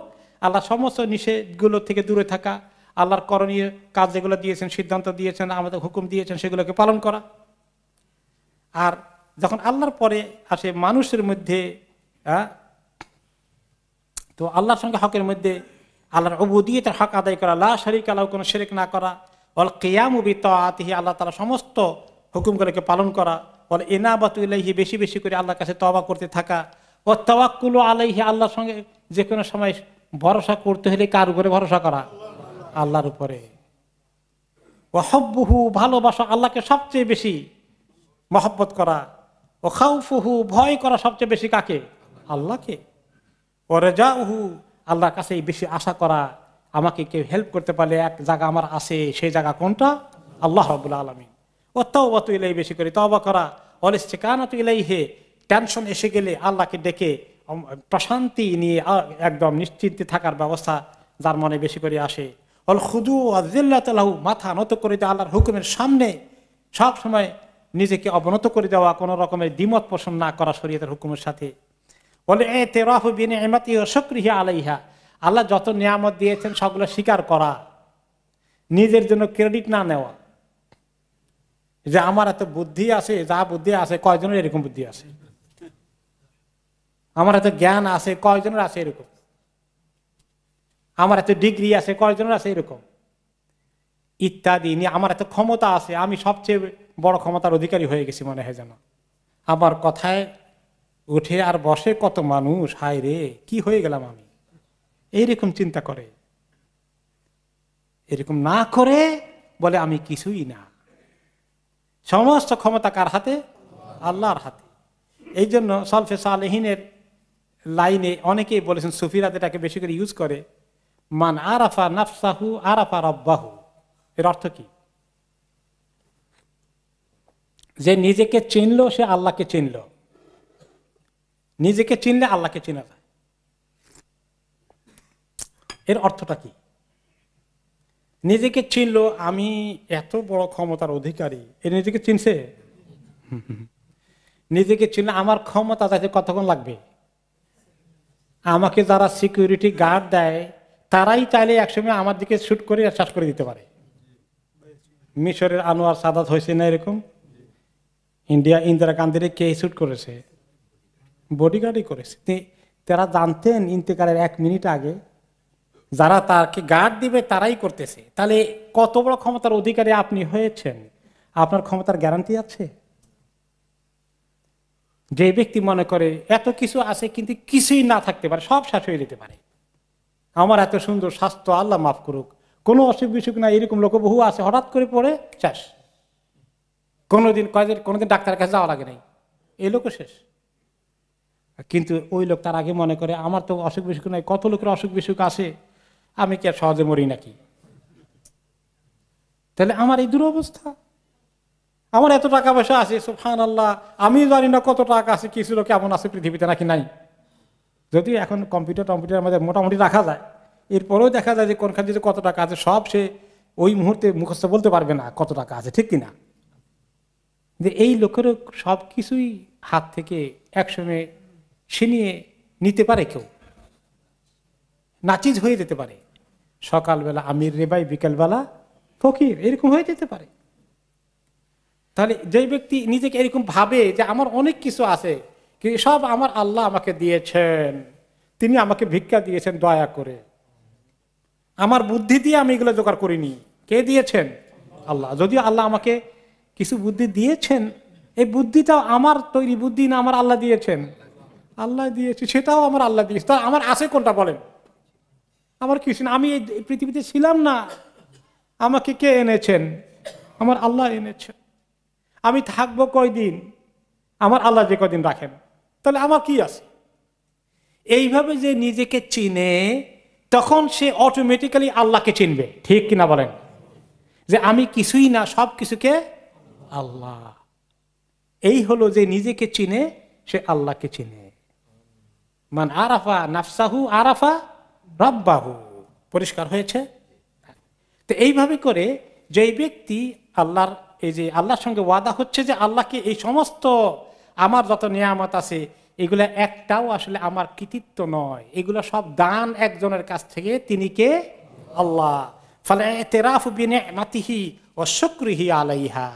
আল্লাহ সমস্ত নিষেধগুলো থেকে দূরে থাকা, আল্লাহর করণীয় কাজ যেগুলো দিয়েছেন, সিদ্ধান্ত দিয়েছেন, আমাদের হুকুম দিয়েছেন, সেগুলোকে পালন করা। আর যখন আল্লাহর পরে আসে মানুষের মধ্যে, তো আল্লাহর সঙ্গে হকের মধ্যে আল্লাহর উবুদিয়তের হক আদায় করা, লা শারীকা লাহু, কোনো শিরক না করা, ওয়াল কিয়ামু বিতাআতিহি, আল্লাহ তাআলা সমস্ত হুকুমগুলোকে পালন করা, ওয়াল ইনাবাতু ইলাইহি, বেশি বেশি করে আল্লাহর কাছে তওবা করতে থাকা, ওয়াত তাওয়াক্কুলু আলাইহি, আল্লাহর সঙ্গে যে কোনো সময় ভরসা করতে হলে কার উপরে ভরসা করা? আল্লাহর উপরে। ওয়া হুব্বুহু, ভালোবাসা, আল্লাহকে সবচেয়ে বেশি মহব্বত করা। ও খাউফুহু, ভয় করা সবচেয়ে বেশি কাকে? আল্লাহকে। ও রাজাউহু, আল্লাহর কাছে বেশি আশা করা, আমাকে কেউ হেল্প করতে পারলে এক জায়গা আমার আছে, সেই জায়গা কোনটা? আল্লাহ রাব্বুল আলামিন। ও তাওবাতু ইলাইহি, বেশি করে তওবা করা। ওয়াল ইস্তিকানাতু ইলাইহি, টেনশন এসে গেলে আল্লাহকে ডেকে প্রশান্তি নিয়ে একদম নিশ্চিন্তে থাকার ব্যবস্থা যার মনে বেশি করে আসে। ওয়াল খুদু ওয়া যিল্লাতু লাহু, মাথা নত করে দেওয়া আল্লাহর হুকুমের সামনে, সব সময় নিজেকে অবনত করে দেওয়া, কোনো রকমের দ্বিমত পোষণ না করা শরীয়তের হুকুমের সাথে। বলে ইতিরাফু বিনিআমাতিহি ওয়া শুকরিহি আলাইহা, আল্লাহ যত নিয়ামত দিয়েছেন সবগুলো স্বীকার করা, নিজের জন্য ক্রেডিট না নেওয়া, যে আমার এত বুদ্ধি আছে, যা বুদ্ধি আছে, কয়জনের এরকম বুদ্ধি আছে, আমার এত জ্ঞান আছে, কয়জনের আছে এরকম, আমার এত ডিগ্রি আছে, কয়জনের আছে এরকম ইত্যাদি নিয়ে, আমার এত ক্ষমতা আছে, আমি সবচেয়ে বড় ক্ষমতার অধিকারী হয়ে গেছি মনে হয় যেন, আমার কথায় উঠে আর বসে কত মানুষ, হায় রে কি হয়ে গেলাম আমি, এইরকম চিন্তা করে। এরকম না করে বলে আমি কিছুই না। সমস্ত ক্ষমতা কার হাতে? আল্লাহর হাতে। এই জন্য সলফে সালেহিনের লাইনে অনেকেই বলেছেন, সুফিরাত এটাকে বেশি করে ইউজ করে, মান আরাফা নাফসাহু আরাফা রব্বাহু। এর অর্থ কি? যে নিজেকে চিনলো সে আল্লাহকে চিনল। নিজেকে চিনলে আল্লাহকে চেনা যায়। এর অর্থটা কি? নিজেকে চিনলো আমি এত বড় ক্ষমতার অধিকারী, এ নিজেকে চিনছে? নিজেকে চিনলে আমার ক্ষমতা যাতে কতক্ষণ লাগবে? আমাকে যারা সিকিউরিটি গার্ড দেয় তারাই চাইলে একসময় আমার দিকে শুট করে শেষ করে দিতে পারে। মিশরের আনোয়ার সাদাত হয়েছে না এরকম? ইন্ডিয়া ইন্দিরা গান্ধীর কে শুট করেছে? বডিগার্ডই করেছে। তারা জানতেন ইন্তেকালের 1 মিনিট আগে যারা তাকে গার্ড দিবে তারাই করতেছে। তাহলে কত বড় ক্ষমতার অধিকারী আপনি হয়েছেন, আপনার ক্ষমতার গ্যারান্টি আছে? যে ব্যক্তি মনে করে এত কিছু আছে কিন্তু কিছুই না থাকতে পারে, সব শেষ হয়ে যেতে পারে, আমার এত সুন্দর স্বাস্থ্য আল্লাহ মাফ করুক, কোনো অসুখ বিসুখ না, এরকম লোক বহু আছে, হঠাৎ করে পড়ে শেষ, কোনোদিন ডাক্তারের কাছে যাওয়া লাগে নাই, এই লোকও শেষ। কিন্তু ওই লোক তার আগে মনে করে আমার তো অসুখ বিসুখ নাই, কত লোকের অসুখ বিসুখ আছে, আমি কি আর সহজে মরি নাকি? তাহলে আমার এই দুরবস্থা। আমার এত টাকা পয়সা আছে, সুবহানাল্লাহ, আমি জানি না কত টাকা আছে, কিছু লোক এমন আছে পৃথিবীতে নাকি নাই। যদি এখন কম্পিউটার আমাদের মোটামুটি রাখা যায়, এরপরেও দেখা যায় যে কোনখানে যে কত টাকা আছে সব সে ওই মুহূর্তে মুখস্থ বলতে পারবে না কত টাকা আছে, ঠিক কিনা? যে এই লোকেরও সব কিছুই হাত থেকে একসঙ্গে ছিনিয়ে নিতে পারে, কেউ নাচিজ হয়ে যেতে পারে, সকালবেলা আমির রেবাই বিকেলবেলা ফকির, এরকম হয়ে যেতে পারে। তাহলে যে ব্যক্তি নিজেকে এরকম ভাবে যে আমার অনেক কিছু আছে, কিন্তু সব আমার আল্লাহ আমাকে দিয়েছেন, তিনি আমাকে ভিক্ষা দিয়েছেন দয়া করে, আমার বুদ্ধি দিয়ে আমি এগুলো জোগাড় করিনি, কে দিয়েছেন? আল্লাহ। যদিও আল্লাহ আমাকে কিছু বুদ্ধি দিয়েছেন, এই বুদ্ধিটাও আমার তৈরি বুদ্ধি না, আমার আল্লাহ দিয়েছেন, আল্লাহ দিয়েছে, সেটাও আমার আল্লাহ দিয়েছে। তা আমার আছে কোনটা বলেন? আমার কিছু না, আমি এই পৃথিবীতে ছিলাম না, আমাকে কে এনেছেন? আমার আল্লাহ এনেছেন। আমি থাকবো কয়দিন? আমার আল্লাহ যে কয়দিন রাখেন, তাহলে আমার কি আছে? এইভাবে যে নিজেকে চিনে তখন সে অটোমেটিক্যালি আল্লাহকে চিনবে, ঠিক কিনা বলেন? যে আমি কিছুই না, সব কিছুকে আল্লাহ। এই হলো যে নিজেকে চিনে সে আল্লাহকে চিনে। মান আরাফা নাফসাহু আরাফা রাব্বাহু। পরিষ্কার হয়েছে? তো এইভাবে করে যেই ব্যক্তি আল্লাহর, এই যে আল্লাহর সঙ্গে ওয়াদা হচ্ছে যে আল্লাহকে এই সমস্ত আমার যত নিয়ামত আছে এগুলা একটাও আসলে আমার কৃতিত্ব নয়, এগুলো সব দান একজনের কাছ থেকে, তিনি কে? আল্লাহ। ফলে ইতিরাফু বিনিআমাতিহি ওয়া শুকরিহি আলাইহা,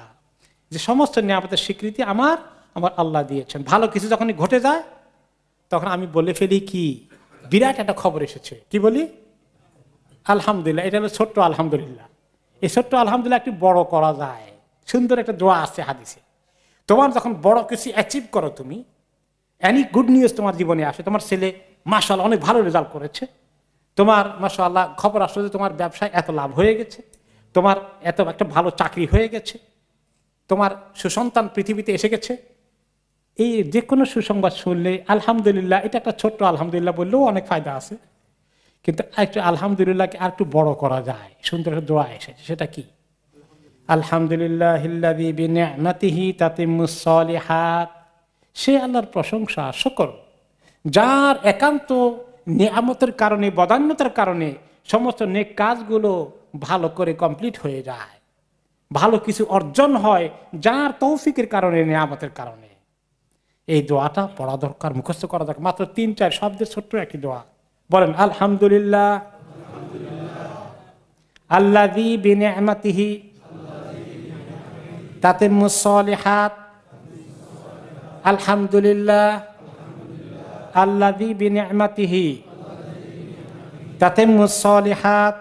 যে সমস্ত নিয়ামতের স্বীকৃতি আমার আল্লাহ দিয়েছেন। ভালো কিছু যখন ঘটে যায় তখন আমি বলে ফেলি কি, বিরাট একটা খবর এসেছে, কি বলি? আলহামদুলিল্লাহ। এটা হলো ছোট্ট আলহামদুলিল্লাহ। এই ছোট্ট আলহামদুলিল্লাহ একটু বড় করা যায়, সুন্দর একটা দোয়া আছে হাদিসে। তোমার যখন বড় কিছু অ্যাচিভ করো, তুমি এনি গুড নিউজ তোমার জীবনে আসে, তোমার ছেলে মাশাআল্লাহ অনেক ভালো রেজাল্ট করেছে, তোমার মাশাআল্লাহ খবর আসলে যে তোমার ব্যবসায় এত লাভ হয়ে গেছে, তোমার এত একটা ভালো চাকরি হয়ে গেছে, তোমার সুসন্তান পৃথিবীতে এসে গেছে, এই যে কোনো সুসংবাদ শুনলে আলহামদুলিল্লাহ, এটা একটা ছোট্ট আলহামদুলিল্লাহ বললেও অনেক ফায়দা আছে। কিন্তু একটু আলহামদুলিল্লাহকে আর একটু বড় করা যায়, সুন্দর একটা দোয়া এসেছে, সেটা কি? আলহামদুলিল্লাহিল্লাযী বিনিআমাতিহি তাতিম্মুস সালিহাত। সে আল্লাহর প্রশংসা, শুকর, যার একান্ত নিয়ামতের কারণে, বদান্যতার কারণে সমস্ত নেক কাজগুলো ভালো করে কমপ্লিট হয়ে যায়, ভালো কিছু অর্জন হয়, যার তৌফিকের কারণে, নিয়ামতের কারণে। এই দোয়াটা পড়া দরকার, মুখস্থ করা দরকার। মাত্র 3-4 শব্দের ছোট্ট একটি দোয়া। বলেন আলহামদুলিল্লাহ আল্লাযী বিনিআমাতিহি তাতিম্মুস সালিহাত। আলহামদুলিল্লাহ আল্লাযী বিনিআমাতিহি তাতিম্মুস সালিহাত।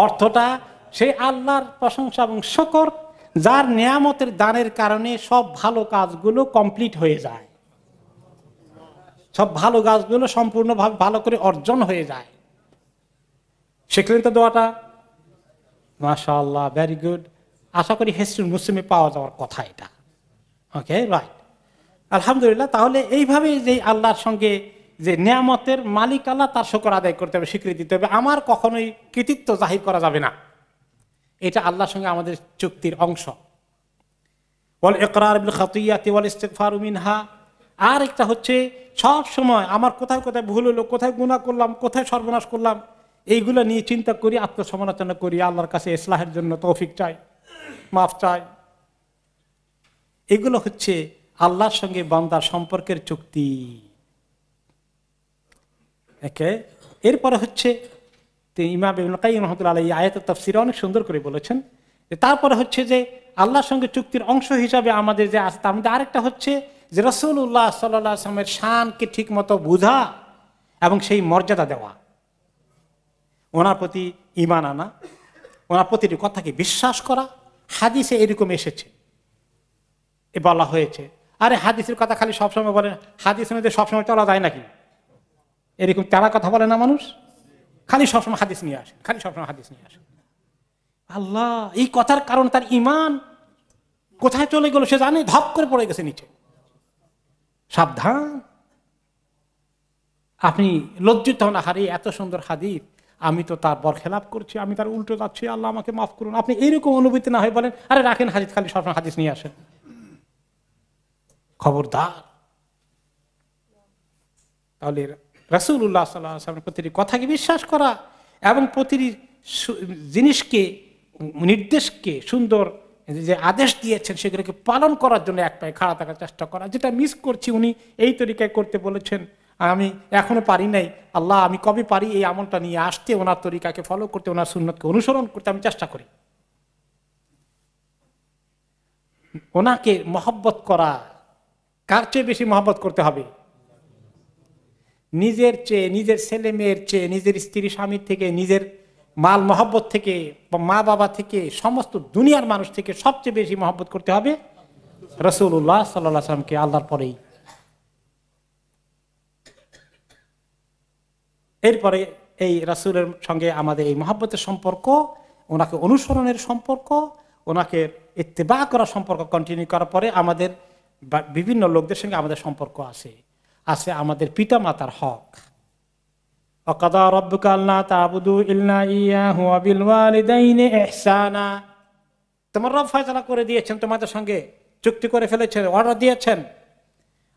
অর্থটা, সেই আল্লাহর প্রশংসা এবং শুকর, যার নিয়ামতের দানের কারণে সব ভালো কাজগুলো কমপ্লিট হয়ে যায়, সব ভালো কাজগুলো সম্পূর্ণভাবে ভালো করে অর্জন হয়ে যায়। শিখলেন তো দোয়াটা? মাশাআল্লাহ, ভেরি গুড। আশা করি হিস্ট্রির মুসলিমে পাওয়া যাওয়ার কথা এটা। ওকে, রাইট, আলহামদুলিল্লাহ। তাহলে এইভাবে যে আল্লাহর সঙ্গে যে নিয়ামতের মালিক আল্লাহ, তার শুকর আদায় করতে হবে, স্বীকৃতি দিতে হবে। আমার কখনোই কৃতিত্ব জাহির করা যাবে না, এটা আল্লাহর সঙ্গে আমাদের চুক্তির অংশ। ওয়াল ইকরার বিল খাতিয়াতি ওয়াল ইস্তিগফারু মিনহা। আর একটা হচ্ছে সব সময় আমার কোথায় কোথায় ভুল হলো, কোথায় গুনাহ করলাম, কোথায় সর্বনাশ করলাম, এইগুলো নিয়ে চিন্তা করি, আত্মসমালোচনা করি, আল্লাহর কাছে ইসলাহের জন্য তৌফিক চাই, মাফ চাই। এগুলো হচ্ছে আল্লাহর সঙ্গে বান্দার সম্পর্কের চুক্তি। ওকে, এরপরে হচ্ছে ইমাম ইবনে কাইয়িম রাহমাতুল্লাহ আলাইহি আয়াতুত তাফসীরে অনেক সুন্দর করে বলেছেন যে তারপরে হচ্ছে যে আল্লাহর সঙ্গে চুক্তির অংশ হিসাবে আমাদের যে আছে, তার মধ্যে আরেকটা হচ্ছে যে রাসূলুল্লাহ সাল্লাল্লাহু আলাইহি ওয়াসাল্লামের শানকে ঠিক মতো বোঝা এবং সেই মর্যাদা দেওয়া, ওনার প্রতি ঈমান আনা, ওনার প্রতিটি কথাকে বিশ্বাস করা। হাদিসে এরকম এসেছে, বলা হয়েছে। আরে হাদিসের কথা খালি সবসময় বলেন, হাদিসের মধ্যে সবসময় চলা যায় নাকি? এরকম তারা কথা বলে না মানুষ, খালি সবসময় হাদিস নিয়ে আসে, খালি সবসময় হাদিস নিয়ে আসে। আল্লাহ, এই কথার কারণ তার ঈমান কোথায় চলে গেল সে জানে, ধপ করে পড়ে গেছে নিচে। সাবধান, আপনি লজ্জিত হন, হারে এত সুন্দর হাদিস, আমি তো তার বরখেলাপ করছি, আমি তার উল্টো যাচ্ছি, আল্লাহ আমাকে মাফ করুন। আপনি এইরকম অনুভূতি না হয় বলেন, আরে রাখেন হাদিস, খালি সবসময় হাদিস নিয়ে আসেন। খবরদার। তাহলে রাসূলুল্লাহ সাল্লাল্লাহু আলাইহি ওয়াসাল্লামের প্রতিটি কথাকে বিশ্বাস করা এবং প্রতিটি জিনিসকে, নির্দেশকে, সুন্দর যে আদেশ দিয়েছেন সেগুলোকে পালন করার জন্য এক পায়ে খাড়া থাকার চেষ্টা করা। যেটা মিস করছি, উনি এই তরিকায় করতে বলেছেন, আমি এখনো পারি নাই, আল্লাহ আমি কবে পারি এই আমলটা নিয়ে আসতে, ওনার তরিকাকে ফলো করতে, ওনার সুন্নতকে অনুসরণ করতে আমি চেষ্টা করি। ওনাকে মহব্বত করা, কার চেয়ে বেশি মহব্বত করতে হবে? নিজের চেয়ে, নিজের ছেলে মেয়ের চেয়ে, নিজের স্ত্রী স্বামীর থেকে, নিজের মাল মহব্বত থেকে, মা বাবা থেকে, সমস্ত দুনিয়ার মানুষ থেকে সবচেয়ে বেশি মহব্বত করতে হবে রাসূলুল্লাহ সাল্লাল্লাহু আলাইহি ওয়াসাল্লামকে, আল্লাহর পরেই। এরপরে এই রাসূলের সঙ্গে আমাদের এই মহব্বতের সম্পর্ক, ওনাকে অনুসরণের সম্পর্ক, ওনাকে ইত্তেবা করার সম্পর্ক কন্টিনিউ করার পরে আমাদের বিভিন্ন লোকদের সঙ্গে আমাদের সম্পর্ক আছে আমাদের পিতা মাতার হক। ওয়াকাদা রাব্বুকা আল্লা তা'বুদু ইল্লা ইয়্যাহু ওয়া বিল ওয়ালিদাইনি ইহসানা। তোমার রব ফয়সালা করে দিয়েছেন, তোমাদের সঙ্গে চুক্তি করে ফেলেছেন, অর্ডার দিয়েছেন,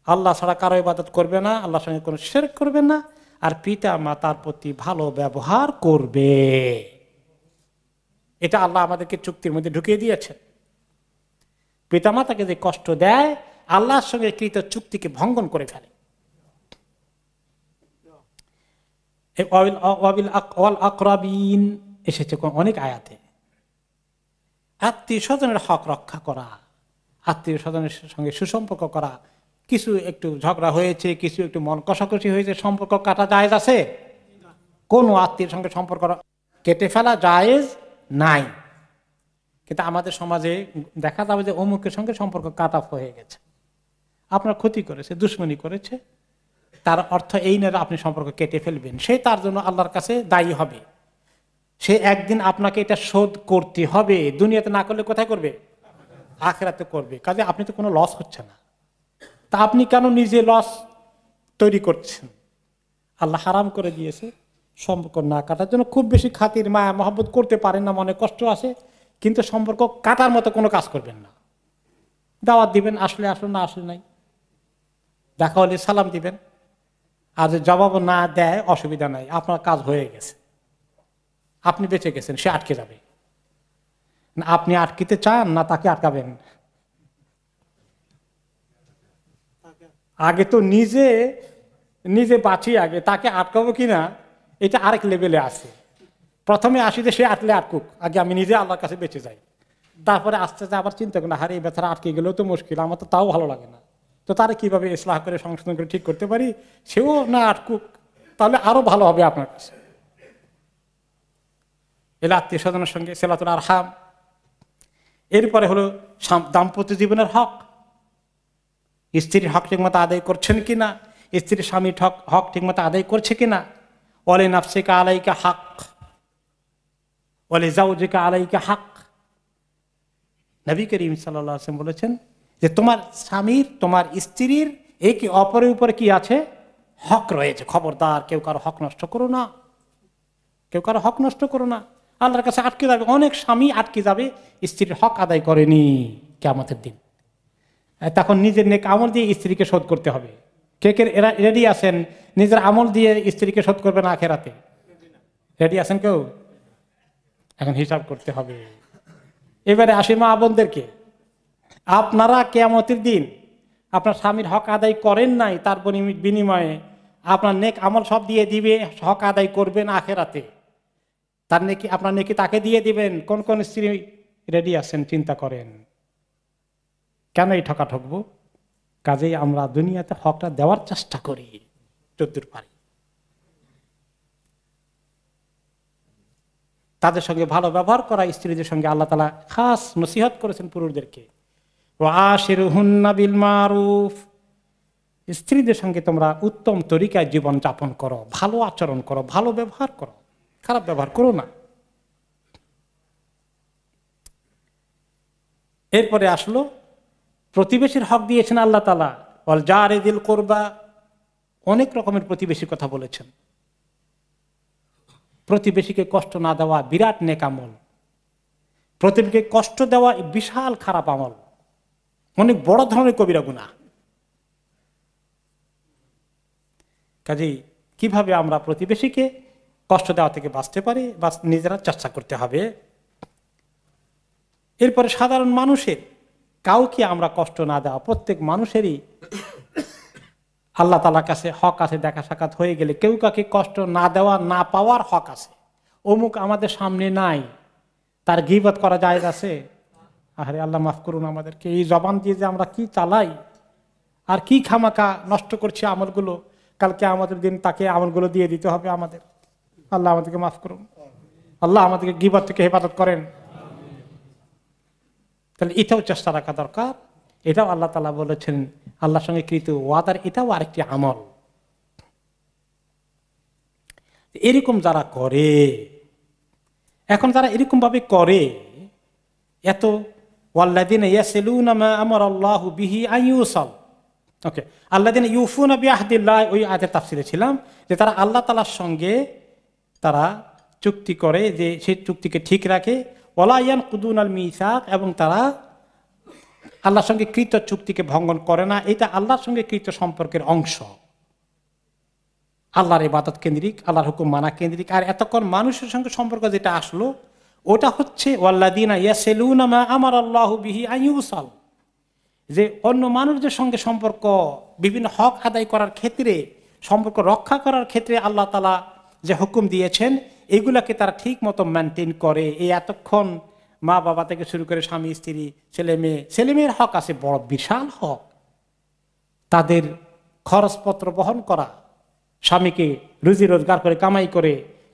আল্লাহ ছাড়া কারো ইবাদত করবে না, আল্লাহর সঙ্গে কোনো শিরক করবে না, আর পিতা মাতার প্রতি ভালো ব্যবহার করবে। এটা আল্লাহ আমাদেরকে চুক্তির মধ্যে ঢুকিয়ে দিয়েছেন। পিতা মাতাকে যে কষ্ট দেয়, আল্লাহর সঙ্গে কৃত চুক্তিকে ভঙ্গন করে ফেলে। এসেছে অনেক আয়াতে। আত্মীয় স্বজনের হক রক্ষা করা, আত্মীয় স্বজনের সঙ্গে সুসম্পর্ক করা। কিছু একটু ঝগড়া হয়েছে, কিছু একটু মন কষাকষি হয়েছে, সম্পর্ক কাটা জায়েজ আছে? কোন আত্মীয়ের সঙ্গে সম্পর্ক কেটে ফেলা জায়েজ নাই। কিন্তু আমাদের সমাজে দেখা যাবে যে অমুকের সঙ্গে সম্পর্ক কাট অফ হয়ে গেছে, আপনার ক্ষতি করেছে, দুশ্মনী করেছে, তার অর্থ এই নয় আপনি সম্পর্ক কেটে ফেলবেন। সে তার জন্য আল্লাহর কাছে দায়ী হবে, সে একদিন আপনাকে এটা শোধ করতে হবে। দুনিয়াতে না করলে কোথায় করবে? আখিরাতে করবে। কাজে আপনি তো কোনো লস হচ্ছে না, তা আপনি কেন নিজে লস তৈরি করছেন? আল্লাহ হারাম করে দিয়েছে সম্পর্ক না কাটার জন্য। খুব বেশি খাতির মায়া মহব্বত করতে পারেন না, মনে কষ্ট আসে, কিন্তু সম্পর্ক কাটার মতো কোনো কাজ করবেন না। দাওয়াত দিবেন, আসলে আসলে, না আসলে নাই, দেখা হলে সালাম দিবেন, আর যদি জবাব না দেয় অসুবিধা নাই, আপনার কাজ হয়ে গেছে, আপনি বেঁচে গেছেন, সে আটকে যাবে না। আপনি আটকিতে চান না তাকে আটকাবেন? আগে তো নিজে নিজে বাঁচি, আগে তাকে আটকাবো কিনা এটা আরেক লেভেলে আছে। প্রথমে আসি যে সে আটলে আটকুক, আগে আমি নিজে আল্লাহর কাছে বেঁচে যাই, তারপরে আস্তে আস্তে আবার চিন্তা করি, হারে এই বেচারা আটকে গেলেও তো মুশকিল, আমার তো তাও ভালো লাগে না, তো তারা কিভাবে ইসলাহ করে সংশোধন করে ঠিক করতে পারি, সেও না আটকুক, তাহলে আরো ভালো হবে আপনার কাছে। এলে আত্মীয় স্বজনের সঙ্গে সিলাতুল আরহাম। এরপরে হলো দাম্পত্য জীবনের হক, স্ত্রীর হক ঠিকমতো আদায় করছেন কিনা, স্ত্রীর স্বামীর হক ঠিকমতো আদায় করছে কিনা। ওয়ালি নাফসিকা আলাইকা হক, ওয়ালিজাওজিকা আলাইকা হক। নবী করিম সাল্লাল্লাহু আলাইহি ওয়াসাল্লাম বলেছেন যে তোমার স্বামীর, তোমার স্ত্রীর একে অপরের উপর কি আছে? হক রয়েছে। খবরদার কেউ কারো হক নষ্ট করো না, কেউ কারো হক নষ্ট করো না। আল্লাহর কাছে আটকে যাবে, অনেক স্বামী আটকে যাবে স্ত্রীর হক আদায় করেনি কিয়ামতের দিন। তখন নিজের নেক আমল দিয়ে স্ত্রীকে শোধ করতে হবে। কে কে রেডি আছেন নিজের আমল দিয়ে স্ত্রীকে শোধ করবেন আখেরাতে? রেডি আছেন কেউ? এখন হিসাব করতে হবে। এবারে আসি মা বোনদেরকে, আপনারা কিয়ামতের দিন আপনার স্বামীর হক আদায় করেন নাই, তার বিনিময়ে আপনার নেক আমল সব দিয়ে দিবে, হক আদায় করবেন আখেরাতে। তার নেকি, আপনার নেকি তাকে দিয়ে দিবেন। কোন কোন স্ত্রী রেডি আছেন চিন্তা করেন। কেন এই ঠকা ঠকবো? কাজেই আমরা দুনিয়াতে হকটা দেওয়ার চেষ্টা করি যতদূর পারি। তাদের সঙ্গে ভালো ব্যবহার করা, স্ত্রীদের সঙ্গে আল্লাহ তাআলা খাস নসিহত করেছেন পুরুষদেরকে, ওয়াশিরহুন্না বিল মারুফ। স্ত্রীদের সঙ্গে তোমরা উত্তম তরিকায় জীবন যাপন করো, ভালো আচরণ করো, ভালো ব্যবহার করো, খারাপ ব্যবহার করো না। এরপরে আসলো প্রতিবেশীর হক দিয়েছেন আল্লাহ তাআলা, ওয়াল জারি যিল কুরবা। অনেক রকমের প্রতিবেশীর কথা বলেছেন। প্রতিবেশীকে কষ্ট না দেওয়া বিরাট নেক আমল। প্রতিবেশীকে কষ্ট দেওয়া বিশাল খারাপ আমল, অনেক বড় ধরনের কবিরা গুনাহ। কাজেই কিভাবে আমরা প্রতিবেশীকে কষ্ট দেওয়া থেকে বাঁচতে পারি বা নিজেরা চেষ্টা করতে হবে। এরপরে সাধারণ মানুষের কাউকে আমরা কষ্ট না দেওয়া, প্রত্যেক মানুষেরই আল্লাহ তাআলার কাছে হক আছে। দেখা সাক্ষাৎ হয়ে গেলে কেউ কাকে কষ্ট না দেওয়া, না পাওয়ার হক আছে। অমুক আমাদের সামনে নাই, তার গীবত করা জায়েজ আছে? আরে আল্লাহ মাফ করুন আমাদেরকে, এই জবান দিয়ে যে আমরা কি চালাই আর কি খামাকা নষ্ট করছি আমলগুলো, কালকে আমাদের দিন তাকে আমলগুলো দিয়ে দিতে হবে আমাদের। আল্লাহ আমাদেরকে মাফ করুন, আল্লাহ আমাদেরকে গীবত থেকে হেফাজত করেন। তাহলে এটাও চেষ্টা রাখা দরকার। এটাও আল্লাহ তাআলা বলেছেন আল্লাহর সঙ্গে কৃত ওয়াদার এটাও আরেকটি আমল। এরকম যারা করে, এখন যারা এরকম ভাবে করে, এত ওয়াল্লাযিনা ইয়াসিলুনা মা আমারাল্লাহু বিহি আন ইউসাল, ওকে, আল্লাযিনা ইউফুনা বিআহদিল্লাহ, ওই আয়াতের তাফসীরে ছিলাম যে তারা আল্লাহ তাআলার সঙ্গে তারা চুক্তি করে, যে সেই চুক্তিকে ঠিক রাখে। ওয়ালা ইয়ানকুদুনাল মিসাক, এবং তারা আল্লাহর সঙ্গে কৃত চুক্তিকে ভঙ্গন করে না। এটা আল্লাহর সঙ্গে কৃত সম্পর্কের অংশ। আল্লাহর ইবাদত কেন্দ্রিক, আল্লাহর হুকুম মানা কেন্দ্রিক। আর এতক্ষণ মানুষের সঙ্গে সম্পর্ক যেটা আসলো ওটা হচ্ছে ওয়াল্লাযিনা ইয়াসিলুনা মা আমারাল্লাহু বিহি আন ইউসাল, যে অন্য মানুষদের সঙ্গে সম্পর্ক, বিভিন্ন হক আদায় করার ক্ষেত্রে, সম্পর্ক রক্ষা করার ক্ষেত্রে আল্লাহ তাআলা যে হুকুম দিয়েছেন এগুলাকে তারা ঠিক মতো মেনটেন করে। এই এতক্ষণ মা বাবা থেকে শুরু করে স্বামী স্ত্রী, ছেলে মেয়ে, ছেলে মেয়ের হক আছে বড় বিশাল হক। তাদের খরচপত্র বহন করা, স্বামীকে রুজি রোজগার করে কামাই করে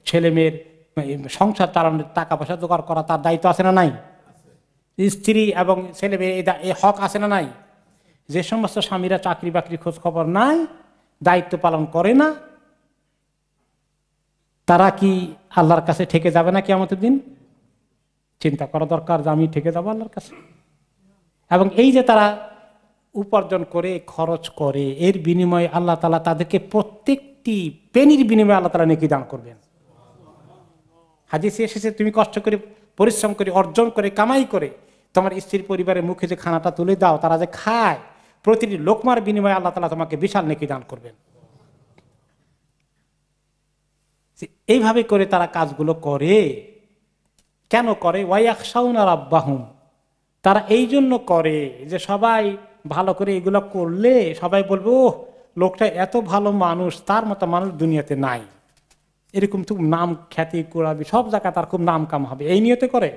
ছেলে মেয়ের সংসার চালানোর টাকা পয়সা জোগাড় করা তার দায়িত্ব আছে না নাই? স্ত্রী এবং ছেলে মেয়ে এই হক আছে না নাই? যে সমস্ত স্বামীরা চাকরি বাকরি খোঁজ খবর নাই, দায়িত্ব পালন করে না, তারা কি আল্লাহর কাছে ঠেকে যাবে না কিয়ামতের দিন? চিন্তা করা দরকার যে আমি ঠেকে যাবো আল্লাহর কাছে। এবং এই যে তারা উপার্জন করে খরচ করে, এর বিনিময়ে আল্লাহ তাআলা তাদেরকে প্রত্যেকটি পেনির বিনিময়ে আল্লাহ তাআলা নেকি দান করবেন। হাদিসে এসেছে তুমি কষ্ট করে, পরিশ্রম করে, অর্জন করে, কামাই করে তোমার স্ত্রীর পরিবারের মুখে যে খানাটা তুলে দাও, তারা যে খায়, প্রতিটি লোকমার বিনিময়ে আল্লাহ তাআলা তোমাকে বিশাল নেকি দান করবেন। এইভাবে করে তারা কাজগুলো করে। কেন করে? ওয়ায়াখশাউনা রাব্বাহুম, তারা এই জন্য করে যে সবাই ভালো করে এগুলো করলে সবাই বলবে ও লোকটা এত ভালো মানুষ, তার মতো মানুষ দুনিয়াতে নাই, এরকম তো নাম খ্যাতি কুড়াবি, সব জায়গায় তার খুব নাম কাম হবে, এই নিয়তে করে।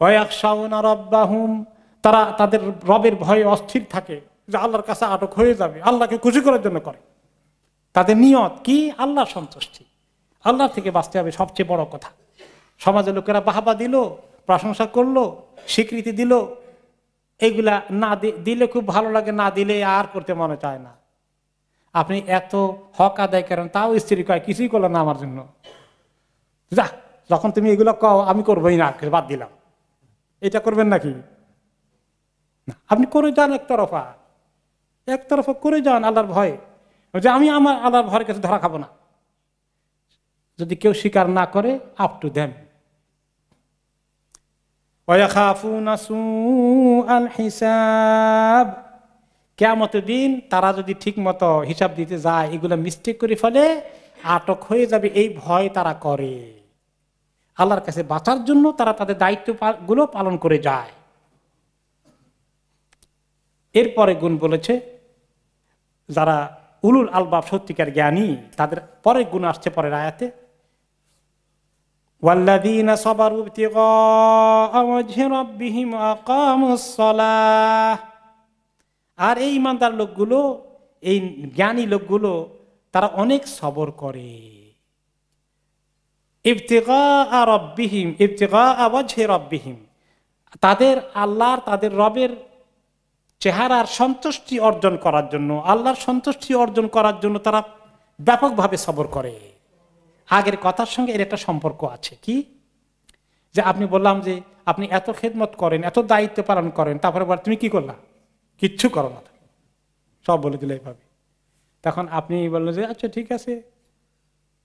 ওয়ায়াখশাউনা রাব্বাহুম, তারা তাদের রবের ভয়ে অস্থির থাকে যে আল্লাহর কাছে আটক হয়ে যাবে, আল্লাহকে খুশি করার জন্য করে। তাদের নিয়ত কি? আল্লাহর সন্তুষ্টি, আল্লাহর থেকে বাঁচতে হবে সবচেয়ে বড় কথা। সমাজের লোকেরা বাহবা দিল, প্রশংসা করলো, স্বীকৃতি দিল, এইগুলা না দিলে খুব ভালো লাগে, না দিলে আর করতে মনে চায় না। আপনি এত হক আদায় করেন, তাও স্ত্রী কয় কিছুই করলো না আমার জন্য, যা যখন তুমি এগুলো কও আমি করবোই না, বাদ দিলাম, এটা করবেন নাকি? না, আপনি করে যান একতরফা করে যান আল্লাহর ভয়, যে আমি আমার আল্লাহর ভয়ের কাছে ধরা খাবো না। যদি কেউ স্বীকার না করে, আপ টু দেম। কিয়ামতের দিন তারা যদি ঠিক মতো হিসাব দিতে যায়, এগুলো মিস্টেক করে ফেলে, আটক হয়ে যাবে, এই ভয় তারা করে। আল্লাহর কাছে বাঁচার জন্য তারা তাদের দায়িত্ব গুলো পালন করে যায়। এরপরে গুণ বলেছে যারা উলুল আলবাব সত্যিকার জ্ঞানী, তাদের পরের গুণ আসছে পরের আয়াতে, ওয়াল্লাযীনা সাবারু ইবতিগাআ ওয়াজহি রাব্বিহিম ওয়া আকামুস সালাহ। আর এই ইমানদার লোকগুলো, এই জ্ঞানী লোকগুলো, তারা অনেক সবর করে। ইবতিগাআ রাব্বিহিম, ইবতিগাআ ওয়াজহি রাব্বিহিম, তাদের আল্লাহর, তাদের রবের চেহারার সন্তুষ্টি অর্জন করার জন্য, আল্লাহর সন্তুষ্টি অর্জন করার জন্য তারা ব্যাপকভাবে সবর করে। আগের কথার সঙ্গে এর একটা সম্পর্ক আছে। কি? যে আপনি বললাম যে আপনি এত খেদমত করেন, এত দায়িত্ব পালন করেন, তারপরে বল তুমি কি করলা? কিচ্ছু করো না, সব বলে দিলে এইভাবে। তখন আপনি বললেন যে আচ্ছা ঠিক আছে,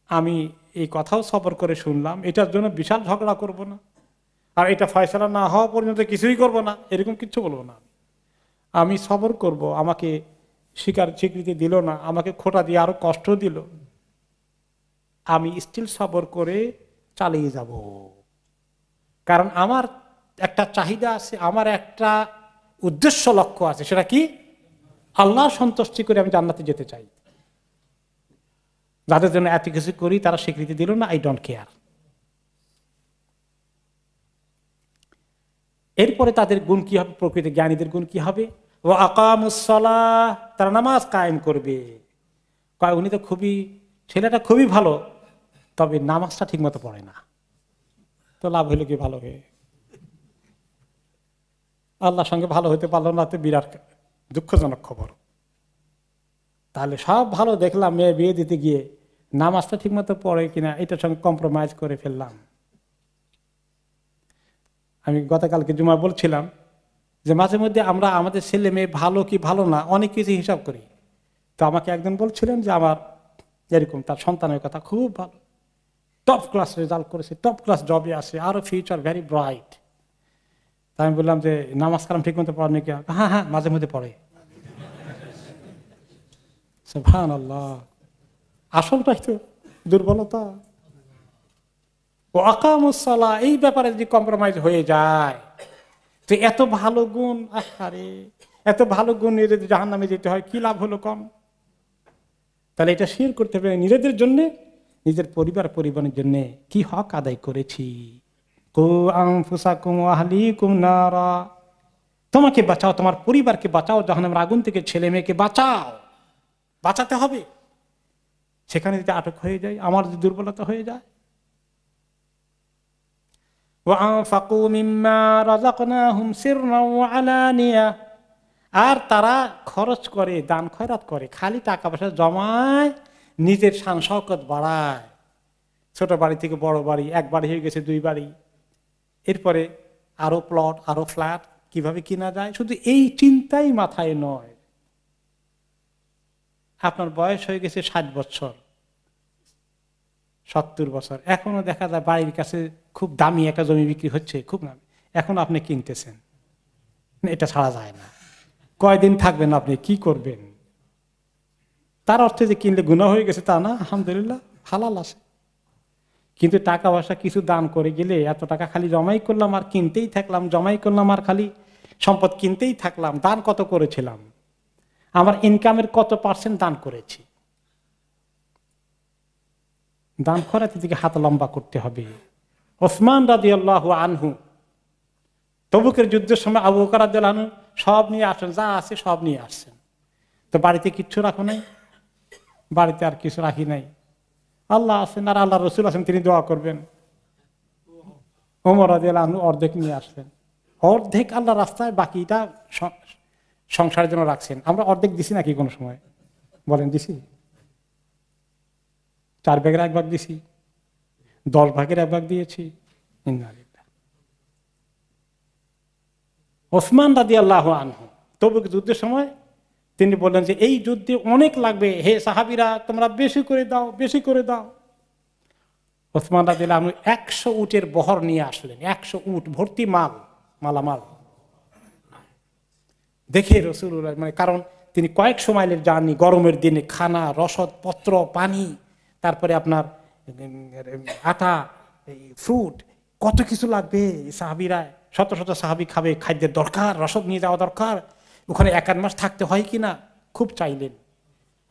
আমি এই কথাও সবর করে শুনলাম, এটার জন্য বিশাল ঝগড়া করব না, আর এটা ফয়সালা না হওয়া পর্যন্ত কিছুই করব না, এরকম কিচ্ছু বলবো না। আমি সবর করব, আমাকে স্বীকৃতি দিল না, আমাকে খোঁটা দিয়ে আরো কষ্ট দিল, আমি স্টিল সবর করে চালিয়ে যাব। কারণ আমার একটা চাহিদা আছে, আমার একটা উদ্দেশ্য, লক্ষ্য আছে। সেটা কি? আল্লাহর সন্তুষ্টি করে আমি জান্নাতে যেতে চাই। যাদের জন্য এত কিছু করি তারা স্বীকৃতি দিল না, আই ডোন্ট কেয়ার। এরপরে তাদের গুণ কি হবে? প্রকৃত জ্ঞানীদের গুণ কি হবে? ও আকামুস সালাহ, তারা নামাজ কায়েম করবে। উনি তো ছেলেটা খুবই ভালো, তবে নামাজটা ঠিক মতো পড়ে না, তো লাভ হইল কি? ভালো হয়ে আল্লাহর সঙ্গে ভালো হইতে পারলো না, তো বিরাট দুঃখজনক খবর। তাহলে সব ভালো দেখলাম, মেয়ে বিয়ে দিতে গিয়ে নামাজটা ঠিক মতো পড়ে কিনা এটার সঙ্গে কম্প্রোমাইজ করে ফেললাম। আমি গতকালকে জুমা বলছিলাম যে মাঝে মধ্যে আমরা আমাদের ছেলে মেয়ে ভালো কি ভালো না অনেক কিছু হিসাব করি। তো আমাকে একজন বলছিলেন যে আমার এরকম তার সন্তানের কথা, খুব ভালো, টপ ক্লাস রেজাল্ট করেছে, টপ ক্লাস জবে আছে, আরো ফিউচার ভেরি ব্রাইট। তা আমি বললাম যে নামাজ কালাম ঠিক মতো পড়ে নাকি? হ্যাঁ হ্যাঁ, মাঝে মধ্যে পড়ে। সুবহানাল্লাহ, আসলটাই তো দুর্বলতা। ও আকামুস সালাহ, এই ব্যাপারে যদি কম্প্রোমাইজ হয়ে যায়, তো এত ভালো গুণ, আরে এত ভালো গুণ নিয়ে যদি জাহান্নামে যেতে হয়, কি লাভ হলো কম? তাহলে এটা শেয়ার করতে হবে নিজেদের জন্য, নিজের পরিবারের জন্য কি হক আদায় করেছি। তোমাকে বাঁচাও, তোমার পরিবারকে বাঁচাও জাহান্নামের আগুন থেকে, ছেলে মেয়েকে বাঁচাও, বাঁচাতে হবে। সেখানে যদি আটক হয়ে যায়, আমার যদি দুর্বলতা হয়ে যায়, আর তারা খরচ করে, দান খয়রাত করে, খালি টাকা পয়সা জমায়, নিজের শান শওকত বাড়ায়। ছোট বাড়ি থেকে বড় বাড়ি, এক বাড়ি হয়ে গেছে 2 বাড়ি, এরপরে আরো প্লট, আরো ফ্ল্যাট কিভাবে কিনা যায়, শুধু এই চিন্তাই মাথায় নয়। আপনার বয়স হয়ে গেছে 60 বছর, 70 বছর, এখনো দেখা যায় বাড়ির কাছে খুব দামি একটা জমি বিক্রি হচ্ছে, খুব দামি, এখন আপনি কিনতেছেন, এটা ছাড়া যায় না। কয়দিন থাকবেন আপনি, কি করবেন? তার অর্থে যে কিনলে গুনাহ হয়ে গেছে তা না, আলহামদুলিল্লাহ হালাল আছে। কিন্তু টাকা পয়সা কিছু দান করে গেলে, এত টাকা খালি জমাই করলাম আর কিনতেই থাকলাম, জমাই করলাম আর খালি সম্পদ কিনতেই থাকলাম। দান কত করেছিলাম? আমার ইনকামের কত % দান করেছি? দান করাতে দিকে হাত লম্বা করতে হবে। ওসমান রাদিয়াল্লাহু আনহু তবুকের যুদ্ধের সময় আবু বকর রাদিয়াল্লাহু আনহু সব নিয়ে আসেন, যা আছে সব নিয়ে আসছেন। তো বাড়িতে কিচ্ছু রাখো নাই? বাড়িতে আর কিছু রাখি নাই। আল্লাহ আছেন আর আল্লাহ রসুল আছেন, তিনি দোয়া করবেন। ওমর রাদিয়াল্লাহু আনহু অর্ধেক নিয়ে আসলেন, অর্ধেক আল্লাহ রাস্তায়, বাকিটা সংসারের জন্য রাখছেন। আমরা অর্ধেক দিছি নাকি কোনো সময়? বলেন দিছি? 4 ভাগের 1 ভাগ দিছি। 10 ভাগের 1 ভাগ দিয়েছি। ওসমান রাদিয়াল্লাহু আনহু তবুক যুদ্ধের সময় তিনি বললেন যে এই যুদ্ধে অনেক লাগবে, হে সাহাবীরা তোমরা বেশি করে দাও, বেশি করে দাও। ওসমান রাদিয়াল্লাহু আনহু 100 উটের বহর নিয়ে আসলেন, 100 উট ভর্তি মালামাল। দেখে রাসূলুল্লাহ, মানে কারণ তিনি কয়েকশো মাইলের জার্নি, গরমের দিনে খানা, রসদ পত্র, পানি, তারপরে আপনার আটা, ফ্রুট, কত কিছু লাগবে। সাহাবীরা শত শত সাহাবী খাবে, খাদ্যের দরকার, রসদ নিয়ে যাওয়া দরকার, ওখানে 1 মাস থাকতে হয় কিনা, খুব চাইলেন।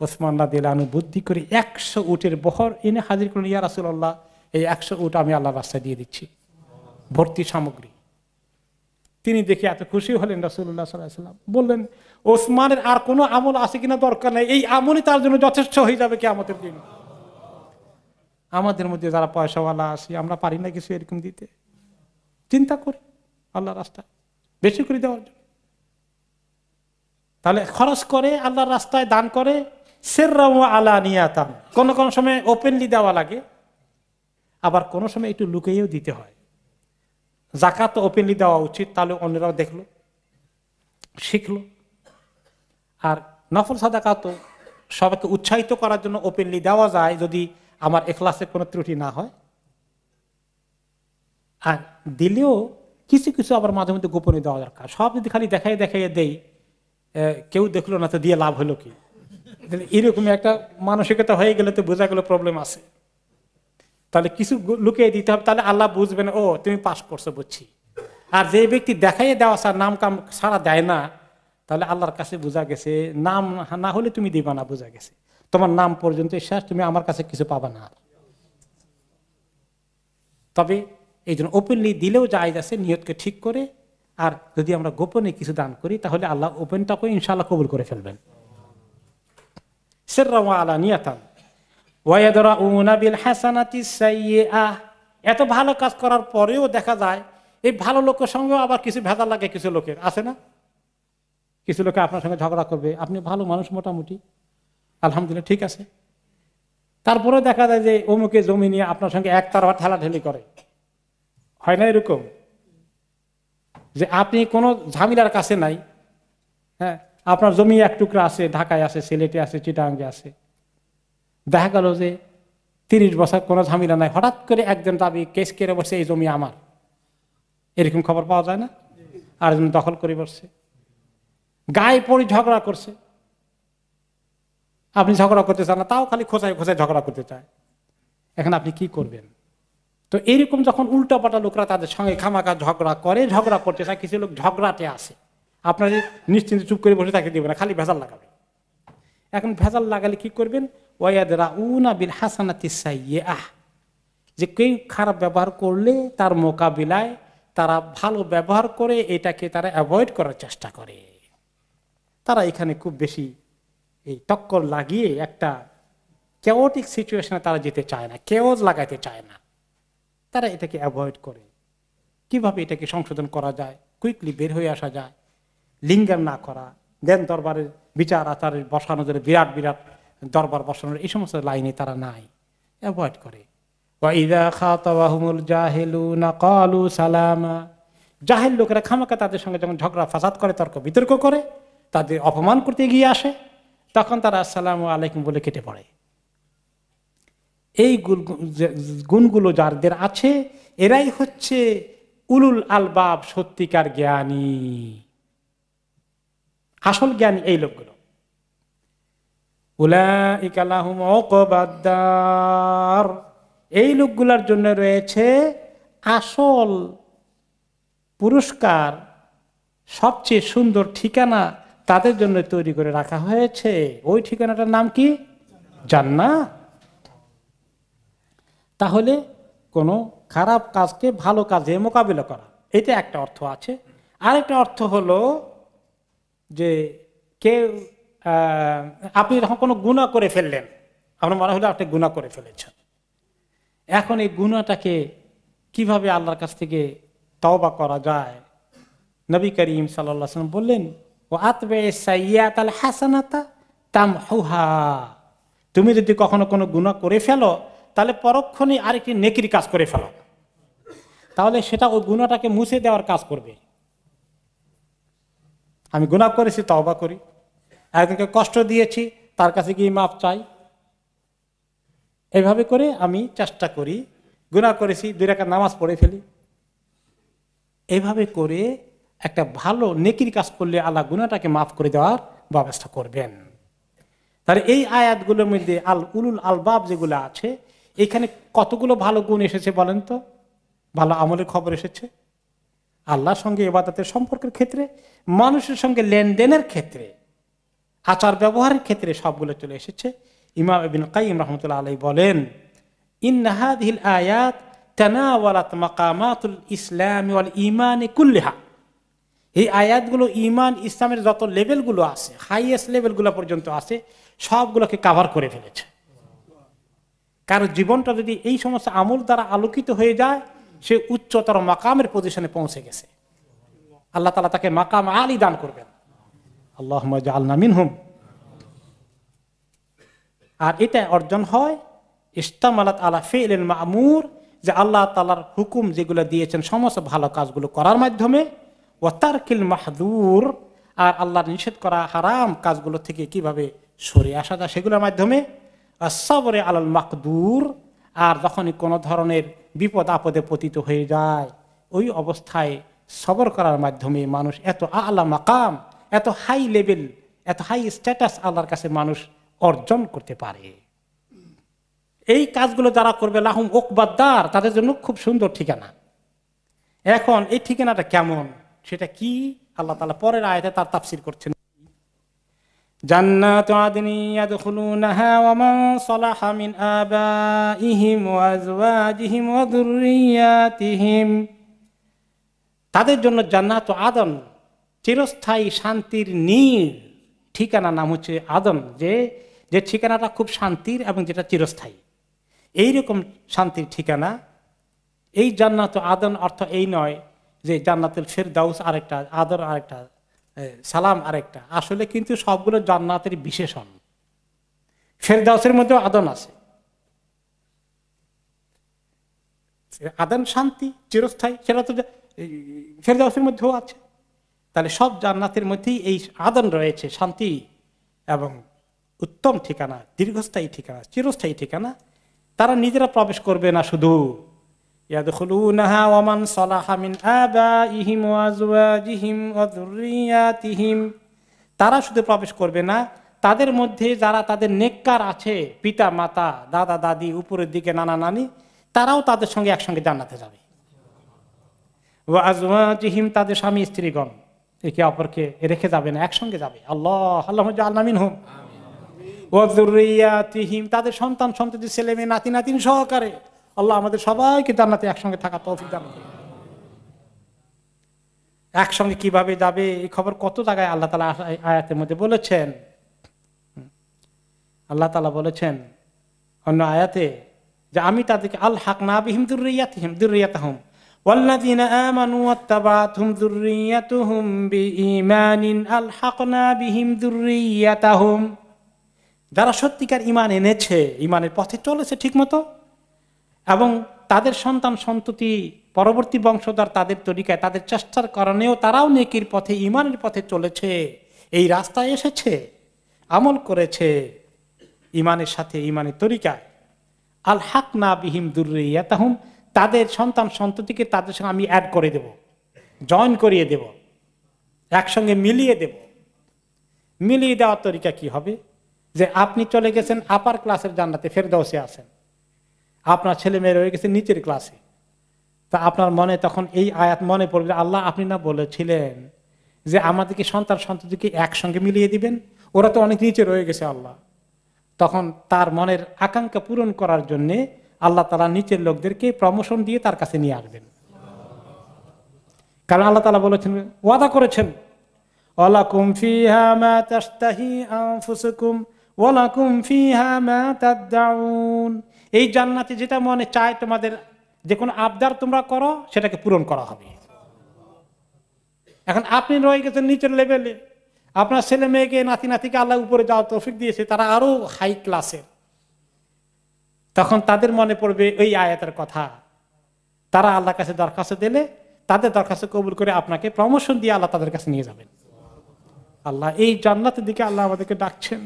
ওসমান রাদিয়াল্লাহু আনহু বুদ্ধি করে 100 উটের বহর এনে হাজির করলেন। ইয়া রাসূলুল্লাহ, এই 100 উট আমি আল্লাহর রাস্তায় দিয়ে দিচ্ছি, ভর্তি সামগ্রী। তিনি দেখে এত খুশি হলেন, রাসূলুল্লাহ সাল্লাল্লাহু আলাইহি ওয়াসাল্লাম বললেন, ওসমানের আর কোনো আমল আছে কিনা দরকার নেই, এই আমলই তার জন্য যথেষ্ট হয়ে যাবে কিয়ামতের দিন। আমাদের মধ্যে যারা পয়সাওয়ালা আছি, আমরা পারি না কিছু এরকম দিতে, চিন্তা করি আল্লাহর রাস্তায় বেশি করে দেওয়ার জন্য। তাহলে খরচ করে আল্লাহর রাস্তায় দান করে, সিররাম ওয়া আলানিয়াতান, কোন কোন সময় ওপেনলি দেওয়া লাগে, আবার কোন সময় একটু লুকিয়েও দিতে হয়। যাকাত ওপেনলি দেওয়া উচিত, তাহলে অন্যরাও দেখলো, শিখলো। আর নফল সাদাকা তো সবাইকে উৎসাহিত করার জন্য ওপেনলি দেওয়া যায়, যদি আমার ইখলাসে কোনো ত্রুটি না হয়। আর দিলেও কিছু কিছু আবার মাঝে মধ্যে গোপনে দেওয়া দরকার। সব যদি খালি দেখাইয়ে দেই, কেউ দেখলো না তো দিয়ে লাভ হলো কি, এরকম একটা মানসিকতা হয়ে গেলে তো বোঝা গেল প্রবলেম আছে। তাহলে কিছু লুকিয়ে দিতে হবে, তাহলে আল্লাহ বুঝবেন, ও তুমি পাস করছো বুঝছি। আর যে ব্যক্তি দেখাইয়ে দেওয়া নাম কাম সারা দেয় না, তাহলে আল্লাহর কাছে বোঝা গেছে নাম না হলে তুমি দিবা না, বোঝা গেছে তোমার নাম পর্যন্ত শেষ, তুমি আমার কাছে কিছু পাবা না। তবে এই জন্য ওপেনলি দিলেও জায়েজ আছে, নিয়তকে ঠিক করে। আর যদি আমরা গোপনে কিছু দান করি, তাহলে আল্লাহ ওপেনটাকে ইনশাআল্লাহ কবুল করে ফেলবেন। সিররা ওয়া আলানিয়াতান ওয়া ইয়াদরাউনা বিল হাসানাতি সাইয়্যিআহ। এত ভালো কাজ করার পরেও দেখা যায় এই ভালো লোকের সঙ্গেও আবার কিছু ভেজাল লাগে। কিছু লোকের আছে না, কিছু লোকে আপনার সঙ্গে ঝগড়া করবে, আপনি ভালো মানুষ মোটামুটি, আলহামদুলিল্লাহ ঠিক আছে, তারপরেও দেখা যায় যে অমুকে জমি নিয়ে আপনার সঙ্গে একতরফা ঠেলাঠেলি করে। হয় না এরকম যে আপনি কোনো ঝামেলার কাছে নাই, হ্যাঁ, আপনার জমি এক টুকরা আছে, ঢাকায় আছে, সিলেটে আছে, চিটাগাঙ্গে আছে, দেখা গেল যে 30 বছর কোনো ঝামেলা নাই, হঠাৎ করে একজন দাবি কেস করে বসে এই জমি আমার, এরকম খবর পাওয়া যায় না? আর একজন দখল করে বসছে, গায়ে পড়ে ঝগড়া করছে, আপনি ঝগড়া করতে চান না, তাও খালি খোঁচায় খোঁচায় ঝগড়া করতে চায়। এখন আপনি কি করবেন? তো এরকম যখন উল্টাপাল্টা লোকরা তাদের সঙ্গে খামাখা ঝগড়া করে, ঝগড়া করতে চায়, কিছু লোক ঝগড়াতে আসে, আপনার নিশ্চিন্তে চুপ করে বসে তাকে দেবে না, খালি ভেজাল লাগাবে। এখন ভেজাল লাগালে কি করবেন? ওয়ায়াদরাউনা বিল হাসানাতি সাইয়্যিআহ, যে কেউ খারাপ ব্যবহার করলে তার মোকাবিলায় তারা ভালো ব্যবহার করে, এটাকে তারা অ্যাভয়েড করার চেষ্টা করে। তারা এখানে খুব বেশি এই টক্কর লাগিয়ে একটা কেওটিক সিচুয়েশনে তারা যেতে চায় না, কেওস লাগাইতে চায় না, তারা এটাকে অ্যাভয়েড করে। কিভাবে এটাকে সংশোধন করা যায়, কুইকলি বের হয়ে আসা যায়, লিঙ্গার না করা, দেন দরবারের বিচার আচারের বসানো, বিরাট বিরাট দরবার বসানোর এই সমস্ত লাইনে তারা নাই, অ্যাভয়েড করে। ওয়াইযা খাতাবাহুমুল জাহিলুনা ক্বালু সালামা, জাহেল লোকেরা খামাকা তাদের সঙ্গে যখন ঝগড়া ফাসাদ করে, তর্ক বিতর্ক করে, তাদের অপমান করতে এগিয়ে আসে, তখন তারা আসসালামু আলাইকুম বলে কেটে পড়ে। এই গুণগুলো যাদের আছে, এরাই হচ্ছে উলুল আলবাব, সত্যিকার জ্ঞানী, আসল জ্ঞানী এই লোকগুলো। উলাইকা লাহুম উকবাদ-দার, এই লোকগুলোর জন্য রয়েছে আসল পুরস্কার, সবচেয়ে সুন্দর ঠিকানা তাদের জন্য তৈরি করে রাখা হয়েছে। ওই ঠিকানাটার নাম কি? জান্নাত। তাহলে কোনো খারাপ কাজকে ভালো কাজে মোকাবিলা করা, এটা একটা অর্থ আছে। আরেকটা অর্থ হলো যে কেউ আপনি যখন কোনো গুনাহ করে ফেললেন, আপনার মনে হলো আপনি গুনাহ করে ফেলেছেন, এখন এই গুনাহটাকে কিভাবে আল্লাহর কাছ থেকে তওবা করা যায়? নবী করিম সাল্লাল্লাহু আলাইহি ওয়াসাল্লাম বললেন, ওয়া আতবিস সাইয়্যাতাল হাসানাতা তামহুহা, তুমি যদি কখনো কোনো গুনাহ করে ফেলো, তাহলে পরক্ষণে আরেকটি নেকির কাজ করে ফেলো, তাহলে সেটা ওই গুনাহটাকে মুছে দেওয়ার কাজ করবে। আমি গুনাহ করেছি, তওবা করি, একজনকে কষ্ট দিয়েছি, তার কাছে গিয়ে মাপ চাই, এভাবে করে আমি চেষ্টা করি। গুনাহ করেছি, 2 রাকাত নামাজ পড়ে ফেলি। এইভাবে করে একটা ভালো নেকির কাজ করলে আল্লাহ গুনাহটাকে মাফ করে দেওয়ার ব্যবস্থা করবেন। তাহলে এই আয়াতগুলোর মধ্যে উলুল আলবাব যেগুলো আছে, এখানে কতগুলো ভালো গুণ এসেছে বলেন তো? ভালো আমলের খবর এসেছে, আল্লাহর সঙ্গে ইবাদতের সম্পর্কের ক্ষেত্রে, মানুষের সঙ্গে লেনদেনের ক্ষেত্রে, আচার ব্যবহারের ক্ষেত্রে সবগুলো চলে এসেছে। ইমাম ইবনে কাইয়িম রাহমাতুল্লাহ আলাইহি বলেন, ইন্না হাযিহিল আয়াত তানাওয়ালাত মাকামাতুল ইসলাম ওয়াল ঈমান কুল্লিহা। এই আয়াতগুলো ঈমান ইসলামের যত লেভেলগুলো আছে, হাইয়েস্ট লেভেলগুলো পর্যন্ত আছে, সবগুলোকে কভার করে ফেলেছে। কারণ জীবনটা যদি এই সমস্ত আমল দ্বারা আলোকিত হয়ে যায়, সে উচ্চতর মাকামের পজিশনে পৌঁছে গেছে। আল্লাহ তাআলা তাকে মাকাম আলী দান করবেন, আল্লাহুম্মা জাআলনা মিনহুম। আর এটা অর্জন হয় ইস্তামালাত আলা ফি'লিল মা'মুর, যে আল্লাহ তাআলার হুকুম যেগুলো দিয়েছেন সমস্ত ভালো কাজগুলো করার মাধ্যমে, ওয়া তারকিল মাহদুর, আর আল্লাহর নিষেধ করা হারাম কাজগুলো থেকে কিভাবে সরে আসা যায় সেগুলোর মাধ্যমে, as-sabরে আলাল মাকদুর, আর যখনই কোনো ধরনের বিপদ আপদে পতিত হয়ে যায়, ওই অবস্থায় সবর করার মাধ্যমে মানুষ এত আলা মাকাম, এত হাই লেভেল, এত হাই স্ট্যাটাস আল্লাহর কাছে মানুষ অর্জন করতে পারে। এই কাজগুলো যারা করবে লাহুম উকবাদ্দার, তাদের জন্য খুব সুন্দর ঠিকানা। এখন এই ঠিকানাটা কেমন, সেটা কি আল্লাহ তাআলা পরের আয়াতে তার তাফসীর করছেন। জান্নাতু আদনি ইয়াদখুলুনাহা ওয়া মান সালাহা মিন আবাইহিম ওয়া আজওয়াজিহিম ওয়া যুররিয়াতিহিম। তাদের জন্য জান্নাতু আদন, চিরস্থায়ী শান্তির নীড় ঠিকানা, নাম হচ্ছে আদন, যে ঠিকানাটা খুব শান্তির এবং যেটা চিরস্থায়ী, এইরকম শান্তির ঠিকানা। এই জান্নাতু আদন অর্থ এই নয় যে জান্নাতুল ফেরদাউস আরেকটা, আদর আরেকটা, সালাম আরেকটা। আসলে কিন্তু সবগুলো জান্নাতের বিশেষণ। ফেরদাউসের মধ্যেও আদন আছে, আদন শান্তি চিরস্থায়ী, সেটা তো ফেরদাউসের মধ্যেও আছে। তাহলে সব জান্নাতের মধ্যেই এই আদন রয়েছে, শান্তি এবং উত্তম ঠিকানা, দীর্ঘস্থায়ী ঠিকানা, চিরস্থায়ী ঠিকানা। তারা নিজেরা প্রবেশ করবে না শুধু, ইয়াদখুলুনাহা ওয়া মান সালাহা মিন আবাইহিম ওয়া আজওয়াজিহিম ওয়া যুররিয়াতিহিম, তারা শুধু প্রবেশ করবে না, তাদের মধ্যে যারা তাদের নেককার আছে, পিতা মাতা, দাদা দাদি, উপরের দিকে নানা নানি, তারাও তাদের সঙ্গে একসঙ্গে জান্নাতে যাবে। ওয়া আজওয়াজিহিম, তাদের স্বামী স্ত্রীগণ একে অপরকে রেখে যাবে না, একসঙ্গে যাবে। আল্লাহুম্মা জাআলনা মিনহুম। ওয়া যুররিয়াতিহিম, তাদের সন্তান সন্ততি, ছেলে মেয়ে, নাতি নাতিন সহকারে আল্লাহ আমাদের সবাইকে জান্নাতে একসঙ্গে থাকা তৌফিক দান করুন। একসঙ্গে কিভাবে যাবে এই খবর কত জায়গায় আল্লাহ তাআলা আয়াতের মধ্যে বলেছেন। আল্লাহ তাআলা বলেছেন অন্য আয়াতে যে আমি তাদেরকে আলহাকনা বিহিম যুররিয়াতাহুম ওয়াল্লাযীনা আমানু ওয়াত্তাবা'তুহুম যুররিয়াতুহুম বিঈমানিন আলহাকনা বিহিম যুররিয়াতাহুম, যারা সত্যিকার ঈমান এনেছে, ঈমানের পথে চলেছে ঠিকমতো, এবং তাদের সন্তান সন্ততি, পরবর্তী বংশধর তাদের তরিকায়, তাদের চেষ্টার কারণেও তারাও নেকির পথে, ঈমানের পথে চলেছে, এই রাস্তায় এসেছে, আমল করেছে ঈমানের সাথে, ঈমানের তরিকায়, আলহাকনা বিহিম যুররিয়াতাহুম, তাদের সন্তান সন্ততিকে তাদের সঙ্গে আমি অ্যাড করে দেব, জয়েন করিয়ে দেব, একসঙ্গে মিলিয়ে দেব। মিলিয়ে দেওয়ার তরিকা কি হবে? যে আপনি চলে গেছেন আপার ক্লাসের জান্নাতে, ফেরদাউসে আছেন, আপনার ছেলে মেয়ে রয়ে গেছে নিচের ক্লাসে, তা আপনার মনে তখন এই আয়াত মনে পড়বে, আল্লাহ আপনি না বলেছিলেন যে আমাদেরকে সন্তান সন্ততিকে একসঙ্গে মিলিয়ে দিবেন, ওরা তো অনেক নিচে রয়ে গেছে আল্লাহ। তখন তার মনের আকাঙ্ক্ষা পূরণ করার জন্য আল্লাহ তাআলা নিচের লোকদেরকে প্রমোশন দিয়ে তার কাছে নিয়ে আসবেন। কারণ আল্লাহ তাআলা বলেছেন, ওয়াদা করেছেন, ওয়ালাকুম ফিহা মা তাশতাহি আনফুসুকুম ওয়ালাকুম ফিহা মা তাদউন, এই জান্নাতে যেটা মনে চায় তোমাদের, যে কোনো আবদার তোমরা করো সেটাকে পূরণ করা হবে। এখন আপনি রয়ে গেছেন নিচের লেভেলে, আপনার ছেলে মেয়েকে, নাতি নাতিকে আল্লাহ উপরে যাওয়ার তৌফিক দিয়েছে, তারা আরো হাই ক্লাসের, তখন তাদের মনে পড়বে ওই আয়াতের কথা, তারা আল্লাহর কাছে দরখাস্ত দিলে তাদের দরখাস্ত কবুল করে আপনাকে প্রমোশন দিয়ে আল্লাহ তাদের কাছে নিয়ে যাবেন। আল্লাহ এই জান্নাতের দিকে আল্লাহ আমাদেরকে ডাকছেন,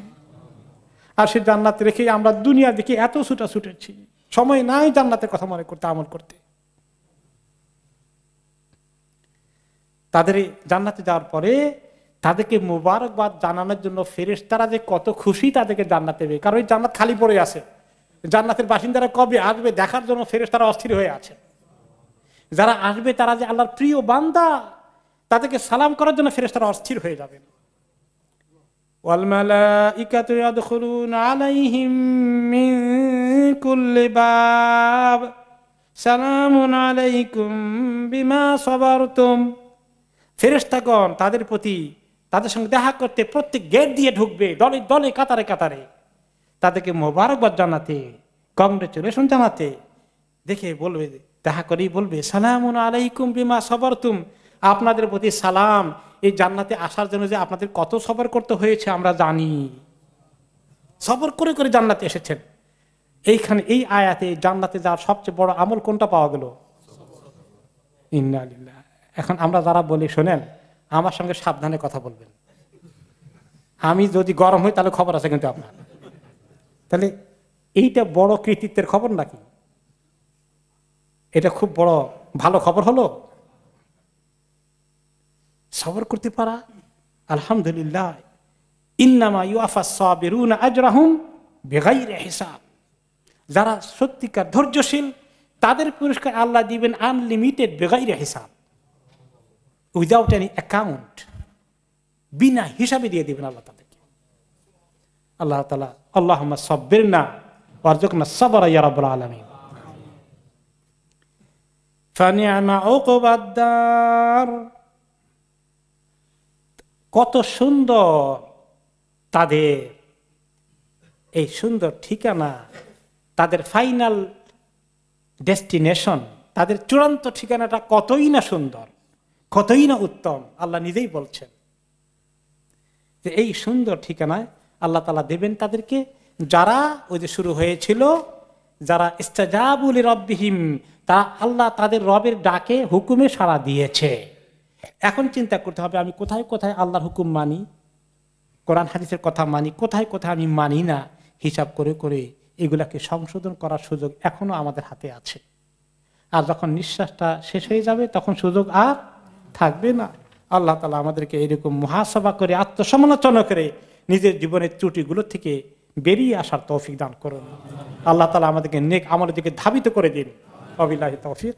আর সেই জান্নাত রেখে আমরা দুনিয়ার দিকে এত ছুটেছি, সময় নাই জান্নাতের কথা মনে করতে, আমল করতে। তাদের জান্নাতে যাওয়ার পরে তাদেরকে মুবারকবাদ জানানোর জন্য ফেরেশতারা যে কত খুশি তাদেরকে জান্নাত দেবে, কারণ ওই জান্নাত খালি পড়ে আছে। জান্নাতের বাসিন্দারা কবে আসবে দেখার জন্য ফেরেশতারা অস্থির হয়ে আছে। যারা আসবে তারা যে আল্লাহর প্রিয় বান্দা, তাদেরকে সালাম করার জন্য ফেরেশতারা অস্থির হয়ে যাবেন। ওয়াল মালাইকাতু ইয়াদখুলুনা আলাইহিম মিন কুল্লি বাব সালামুন আলাইকুম বিমা সাবারতুম। ফেরেশতাগণ তাদের প্রতি, তাদের সঙ্গে দেখা করতে প্রত্যেক গেট দিয়ে ঢুকবে, দলে দলে কাতারে কাতারে, তাদেরকে মোবারকবাদ জানাতে, কংগ্রেচুলেশন জানাতে। দেখে বলবে, দেখা করেই বলবে সালামুন আলাইকুম বিমা সাবারতুম, আপনাদের প্রতি সালাম, এই জান্নাতে আসার জন্য যে আপনাদের কত সবর করতে হয়েছে আমরা জানি, সবর করে করে জান্নাতে এসেছেন। এইখানে এই আয়াতে জান্নাতে যাওয়ার সবচেয়ে বড় আমল কোনটা পাওয়া গেল? ইন্না লিল্লাহ। এখন আমরা যারা বলি, শোনেন আমার সঙ্গে সাবধানে কথা বলবেন, আমি যদি গরম হই তাহলে খবর আছে কিন্তু আপনার। তাহলে এইটা বড় কৃতিত্বের খবর নাকি? এটা খুব বড় ভালো খবর হলো, সবর করতে পারা। আলহামদুলিল্লাহ, ইন্নামা ইউআফাস সাবিরুনা আজরাহুম বিগাইরি হিসাব। যারা সত্যিকার ধৈর্যশীল তাদের পুরস্কার আল্লাহ দিবেন আনলিমিটেড, বিগাইরি হিসাব, উইদাউট এনি অ্যাকাউন্ট, বিনা হিসাবে দিয়ে দিবেন আল্লাহ তাদেরকে। আল্লাহ তাআলা আল্লাহুম্মা সাব্বিরনা ওয়ারযুকনা সাবরা ইয়া রাব্বাল আলামিন। ফানি'মা উকবাদ দার, কত সুন্দর তাদের এই সুন্দর ঠিকানা, তাদের ফাইনাল ডেস্টিনেশন, তাদের চূড়ান্ত ঠিকানাটা কতই না সুন্দর, কতই না উত্তম। আল্লাহ নিজেই বলছেন যে এই সুন্দর ঠিকানায় আল্লাহ তাআলা দেবেন তাদেরকে, যারা ওই যে শুরু হয়েছিল, যারা ইস্তাজাবু লিরাব্বিহিম, তারা আল্লাহ তাদের রবের ডাকে হুকুমে সাড়া দিয়েছে। এখন চিন্তা করতে হবে আমি কোথায় কোথায় আল্লাহর হুকুম মানি, কোরআন হাদিসের কথা মানি, কোথায় কোথায় আমি মানি না। হিসাব করে করে এগুলাকে সংশোধন করার সুযোগ এখনো আমাদের হাতে আছে। আর যখন নিঃশ্বাসটা শেষ হয়ে যাবে তখন সুযোগ আর থাকবে না। আল্লাহ তাআলা আমাদেরকে এরকম মুহাসাবা করে, আত্মসমালোচনা করে নিজের জীবনের ত্রুটিগুলো থেকে বেরিয়ে আসার তৌফিক দান করুন। আল্লাহ তাআলা আমাদেরকে নেক আমলের দিকে ধাবিত করে দিন। ওয়াবিল্লাহি তাওফিক।